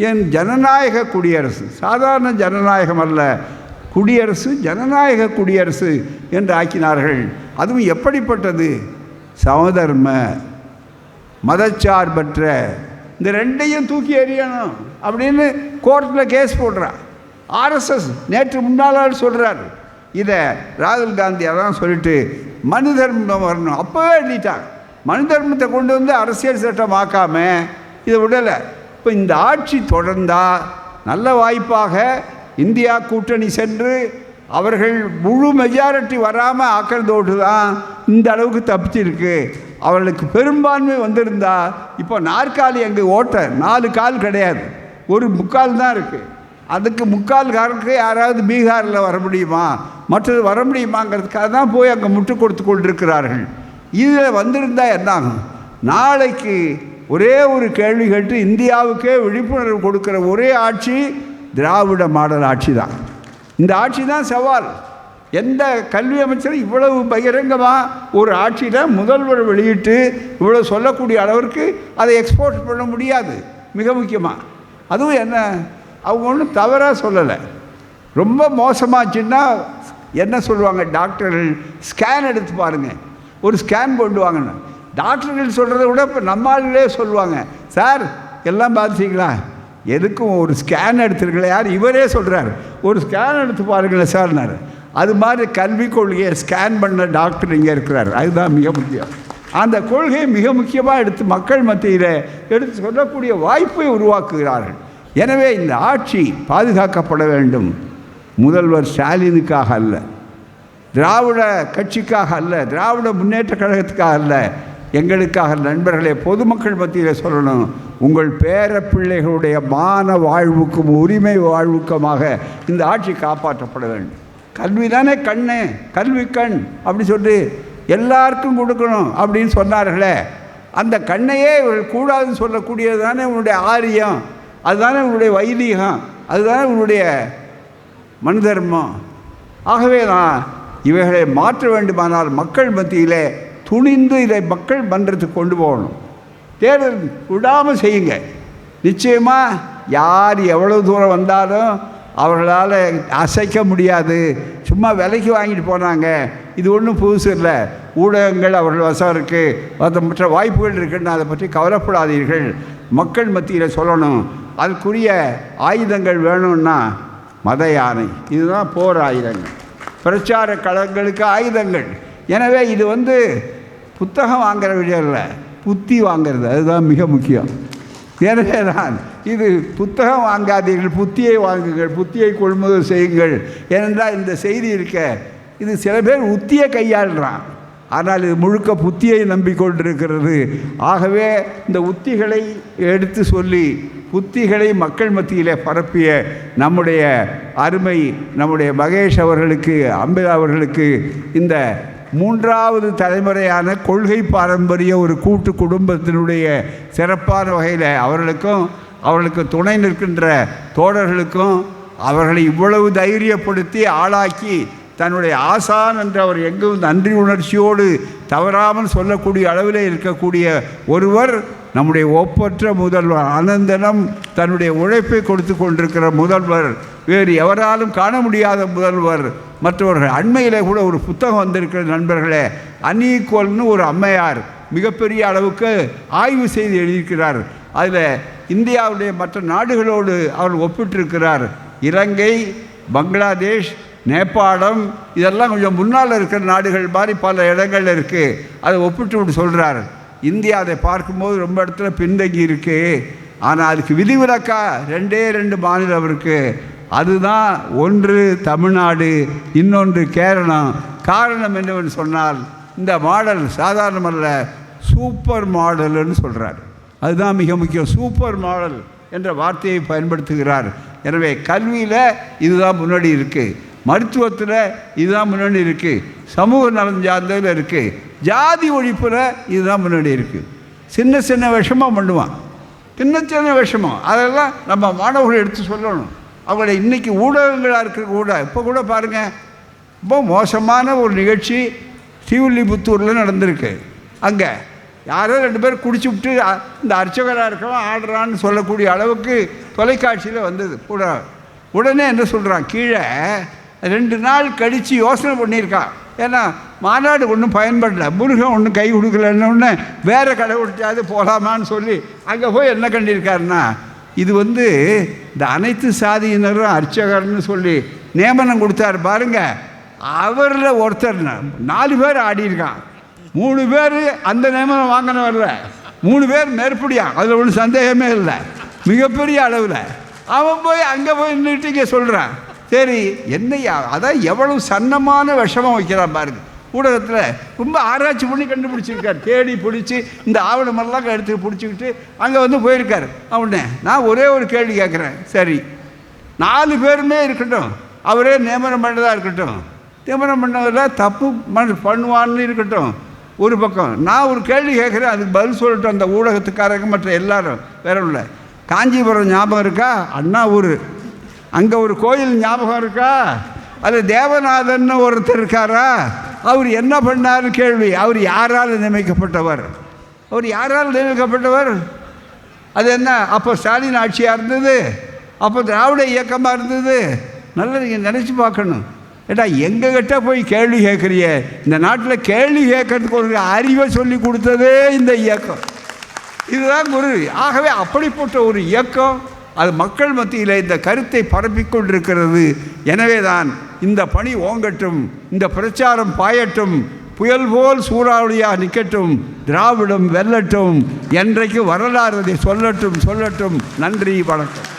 என் ஜனநாயக குடியரசு, சாதாரண ஜனநாயகம் அல்ல, குடியரசு, ஜனநாயக குடியரசு என்று ஆக்கினார்கள். அதுவும் எப்படிப்பட்டது? சமதர்ம, மதச்சார்பற்ற, இந்த ரெண்டையும் தூக்கி எறியணும் அப்படின்னு கோர்ட்டில் கேஸ் போடுறார். ஆர்எஸ்எஸ் நேற்று முன்னாள் சொல்கிறார். இதை ராகுல் காந்தி அதான் சொல்லிட்டு மனு தர்மம் வரணும் அப்போவே எழுதிட்டாங்க. மனு தர்மத்தை கொண்டு வந்து அரசியல் சட்டம் ஆக்காமல் இதை விடலை. இப்போ இந்த ஆட்சி தொடர்ந்தால் நல்ல வாய்ப்பாக இந்தியா கூட்டணி சென்று அவர்கள் முழு மெஜாரிட்டி வராமல் ஆக்கிறதோடு தான் இந்த அளவுக்கு தப்பிச்சிருக்கு. அவர்களுக்கு பெரும்பான்மை வந்திருந்தா இப்போ நாற்காலி அங்கே ஓட்ட 4 கால் கிடையாது, 1/4 தான் இருக்குது. அதுக்கு 3/4 யாராவது பீகாரில் வர முடியுமா, மற்றது வர முடியுமாங்கிறதுக்காக தான் போய் அங்கே முட்டு கொடுத்து கொண்டிருக்கிறார்கள். இதில் வந்திருந்தால் என்னாகும்? நாளைக்கு ஒரே ஒரு கேள்வி கேட்டு இந்தியாவுக்கே விழிப்புணர்வு கொடுக்குற ஒரே ஆட்சி திராவிட மாடல் ஆட்சி தான். இந்த ஆட்சி தான் சவால். எந்த கல்வி அமைச்சரும் இவ்வளவு பகிரங்கமாக ஒரு ஆட்சியில் முதல்வர் வெளியிட்டு இவ்வளோ சொல்லக்கூடிய அளவிற்கு அதை எக்ஸ்போர்ட் பண்ண முடியாது. மிக முக்கியமாக அதுவும் என்ன, அவங்க ஒன்றும் தவறாக சொல்லலை. ரொம்ப மோசமாச்சுன்னா என்ன சொல்லுவாங்க டாக்டர்கள்? ஸ்கேன் எடுத்து பாருங்கள், ஒரு ஸ்கேன் கொண்டு வாங்கன்னு. டாக்டர்கள் சொல்கிறத விட இப்போ நம்மளே சொல்லுவாங்க, சார் எல்லாம் பார்த்துட்டீங்களா, எதுக்கும் ஒரு ஸ்கேன் எடுத்துருக்கல. யார்? இவரே சொல்கிறார், ஒரு ஸ்கேன் எடுத்து பாருங்களேன் சார்னார். அது மாதிரி கல்விக் கொள்கையை ஸ்கேன் பண்ண டாக்டர் இங்கே இருக்கிறார். அதுதான் மிக முக்கியம். அந்த கொள்கையை மிக முக்கியமாக எடுத்து மக்கள் மத்தியில் எடுத்து சொல்லக்கூடிய வாய்ப்பை உருவாக்குகிறார்கள். எனவே இந்த ஆட்சி பாதுகாக்கப்பட வேண்டும். முதல்வர் ஸ்டாலினுக்காக அல்ல, திராவிட கட்சிக்காக அல்ல, திராவிட முன்னேற்ற கழகத்துக்காக அல்ல, எங்களுக்காக. நண்பர்களே, பொதுமக்கள் மத்தியில் சொல்லணும், உங்கள் பேர பிள்ளைகளுடைய மான வாழ்வுக்கும் உரிமை வாழ்வுக்குமாக இந்த ஆட்சி காப்பாற்றப்பட வேண்டும். கல்வி தானே கண்ணு, கல்வி கண் அப்படி சொல்லி எல்லாருக்கும் கொடுக்கணும் அப்படின்னு சொன்னார்களே, அந்த கண்ணையே இவர்கள் கூடாதுன்னு சொல்லக்கூடியது தானே உன்னுடைய ஆரியம், அதுதானே உன்னுடைய வைதிகம், அதுதானே உன்னுடைய மனு தர்மம். ஆகவே நான் இவைகளை மாற்ற வேண்டுமானால் மக்கள் மத்தியிலே துணிந்து இதை மக்கள் மன்றத்துக்கு கொண்டு போகணும். தேர்தல் விடாமல் செய்யுங்க. நிச்சயமாக யார் எவ்வளவு தூரம் வந்தாலும் அவர்களால் அசைக்க முடியாது. சும்மா விலைக்கு வாங்கிட்டு போனாங்க, இது ஒன்றும் புதுசு இல்லை. ஊடகங்கள் அவர்கள் வசம் இருக்குது, மற்ற வாய்ப்புகள் இருக்குன்னு அதை பற்றி கவலைப்படாதீர்கள். மக்கள் மத்தியில் சொல்லணும். அதுக்குரிய ஆயுதங்கள் வேணும்னா மத யானை, இதுதான் போர் ஆயுதங்கள், பிரச்சார களங்களுக்கு ஆயுதங்கள். எனவே இது புத்தகம் வாங்குகிற விஷயம் இல்லை, புத்தி வாங்கிறது, அதுதான் மிக முக்கியம். எனவே தான் இது புத்தகம் வாங்காதீர்கள், புத்தியை வாங்குங்கள், புத்தியை கொள்முதல் செய்யுங்கள். ஏனென்றால் இந்த செய்தி இருக்க, இது சில பேர் உத்தியை கையாளுறான், ஆனால் இது முழுக்க புத்தியை நம்பிக்கொண்டிருக்கிறது. ஆகவே இந்த உத்திகளை எடுத்து சொல்லி புத்திகளை மக்கள் மத்தியில் பரப்பிய நம்முடைய அருமை நம்முடைய மகேஷ் அவர்களுக்கு, அம்பிகா அவர்களுக்கு, இந்த மூன்றாவது தலைமுறையான கொள்கை பாரம்பரிய ஒரு கூட்டு குடும்பத்தினுடைய சிறப்பான வகையில் அவர்களுக்கு துணை நிற்கின்ற தோழர்களுக்கும் அவர்களை இவ்வளவு தைரியப்படுத்தி ஆளாக்கி தன்னுடைய ஆசான் என்று அவர் எங்கும் நன்றி உணர்ச்சியோடு தவறாமல் சொல்லக்கூடிய அளவில் இருக்கக்கூடிய ஒருவர் நம்முடைய ஒப்பற்ற முதல்வர். அனந்தனம் தன்னுடைய உழைப்பை கொடுத்து கொண்டிருக்கிற முதல்வர், வேறு எவராலும் காண முடியாத முதல்வர். மற்றவர்கள் அண்மையில் கூட ஒரு புத்தகம் வந்திருக்கிற நண்பர்களே, அன்ஈக்குவல்னு ஒரு அம்மையார் மிகப்பெரிய அளவுக்கு ஆய்வு செய்து எழுதியிருக்கிறார். அதில் இந்தியாவுடைய மற்ற நாடுகளோடு அவர் ஒப்பிட்டிருக்கிறார். இலங்கை, பங்களாதேஷ், நேபாளம் இதெல்லாம் கொஞ்சம் முன்னால் இருக்கிற நாடுகள் மாதிரி பல இடங்கள் இருக்குது. அதை ஒப்பிட்டு விட்டு சொல்கிறார், இந்தியா அதை பார்க்கும்போது ரொம்ப இடத்துல பின்தங்கி இருக்குது, ஆனால் அதுக்கு விதிவிலக்காக 2 மாநிலம் இருக்குது. அதுதான் ஒன்று தமிழ்நாடு, இன்னொன்று கேரளம். காரணம் என்னவென்று சொன்னால் இந்த மாடல் சாதாரணமல்ல, சூப்பர் மாடல்னு சொல்கிறார். அதுதான் மிக முக்கியம், சூப்பர் மாடல் என்ற வார்த்தையை பயன்படுத்துகிறார். எனவே கல்வியில் இதுதான் முன்னாடி இருக்குது, மருத்துவத்தில் இதுதான் முன்னாடி இருக்குது, சமூக நலன் சார்ந்ததில் இருக்குது, ஜாதி ஒழிப்பில் இதுதான் முன்னாடி இருக்குது. சின்ன சின்ன விஷமாக பண்ணுவான், சின்ன விஷமம், அதெல்லாம் நம்ம மாணவர்கள் எடுத்து சொல்லணும். அவங்கள இன்றைக்கி ஊடகங்களாக இருக்கிற கூட இப்போ கூட பாருங்கள், ரொம்ப மோசமான ஒரு நிகழ்ச்சி ஸ்ரீவில்லிபுத்தூரில் நடந்திருக்கு. அங்கே யாரோ 2 பேர் குடிச்சு விட்டு இந்த அர்ச்சகராக இருக்கவன் ஆடுறான்னு சொல்லக்கூடிய அளவுக்கு தொலைக்காட்சியில் வந்தது. உடனே என்ன சொல்கிறான், கீழே 2 நாள் கழித்து யோசனை பண்ணியிருக்கான். ஏன்னா மாநாடு ஒன்றும் பயன்படலை, முருகன் ஒன்றும் கை கொடுக்கலன்னு ஒன்று வேறு கடை கொடுத்தாது போகலாமான்னு சொல்லி அங்கே போய் என்ன கண்டிருக்காருன்னா, இது இந்த அனைத்து சாதியினரும் அர்ச்சகர்னு சொல்லி நியமனம் கொடுத்தாரு பாருங்க, அவரில் ஒருத்தர் 4 பேர் ஆடியிருக்கான், 3 பேர் அந்த நியமனம் வாங்கின வரல, 3 பேர் மேற்படியான், அதில் ஒன்றும் சந்தேகமே இல்லை. மிகப்பெரிய அளவில் அவன் போய் அங்கே போய் நின்றுட்டு இங்கே சொல்கிறான். சரி என்னையா, அதான் எவ்வளவு சன்னமான விஷமாக வைக்கிறான் பாருங்க. ஊடகத்தில் ரொம்ப ஆராய்ச்சி பண்ணி கண்டுபிடிச்சிருக்கார், தேடி பிடிச்சி இந்த ஆவணமெல்லாம் எடுத்து பிடிச்சிக்கிட்டு அங்கே போயிருக்கார். அவனே நான் ஒரே ஒரு கேள்வி கேட்குறேன், சரி 4 பேருமே இருக்கட்டும், அவரே நியமனம் பண்ணதாக இருக்கட்டும், நியமனம் பண்ணதில் தப்பு பண்ணுவான்னு இருக்கட்டும் ஒரு பக்கம், நான் ஒரு கேள்வி கேட்குறேன், அதுக்கு பதில் சொல்லிட்டு அந்த ஊடகத்துக்காரங்க மற்ற எல்லாரும் வேற இல்லை. காஞ்சிபுரம் ஞாபகம் இருக்கா, அண்ணா ஊர், அங்கே ஒரு கோயில் ஞாபகம் இருக்கா, அது தேவநாதன் ஒருத்தர் இருக்காரா, அவர் என்ன பண்ணார் கேள்வி, அவர் யாரால் நியமிக்கப்பட்டவர், அவர் யாரால் நியமிக்கப்பட்டவர், அது என்ன அப்போ ஸ்டாலின் ஆட்சியாக இருந்தது, அப்போ திராவிட இயக்கமாக இருந்தது. நல்லா நீங்கள் நினச்சி பார்க்கணும். ஏட்டா எங்ககிட்ட போய் கேள்வி கேட்குறிய, இந்த நாட்டில் கேள்வி கேட்கறதுக்கு ஒரு அறிவை சொல்லி கொடுத்ததே இந்த இயக்கம், இதுதான் குரு. ஆகவே அப்படிப்பட்ட ஒரு இயக்கம் அது மக்கள் மத்தியில் இந்த கருத்தை பரப்பிக்கொண்டிருக்கிறது. எனவே தான் இந்த பணி ஓங்கட்டும், இந்த பிரச்சாரம் பாயட்டும். புயல் போல் சூறாவளியாக நிற்கட்டும், திராவிடம் வெல்லட்டும், என்றைக்கு வரலாறு அதை சொல்லட்டும். நன்றி, வணக்கம்.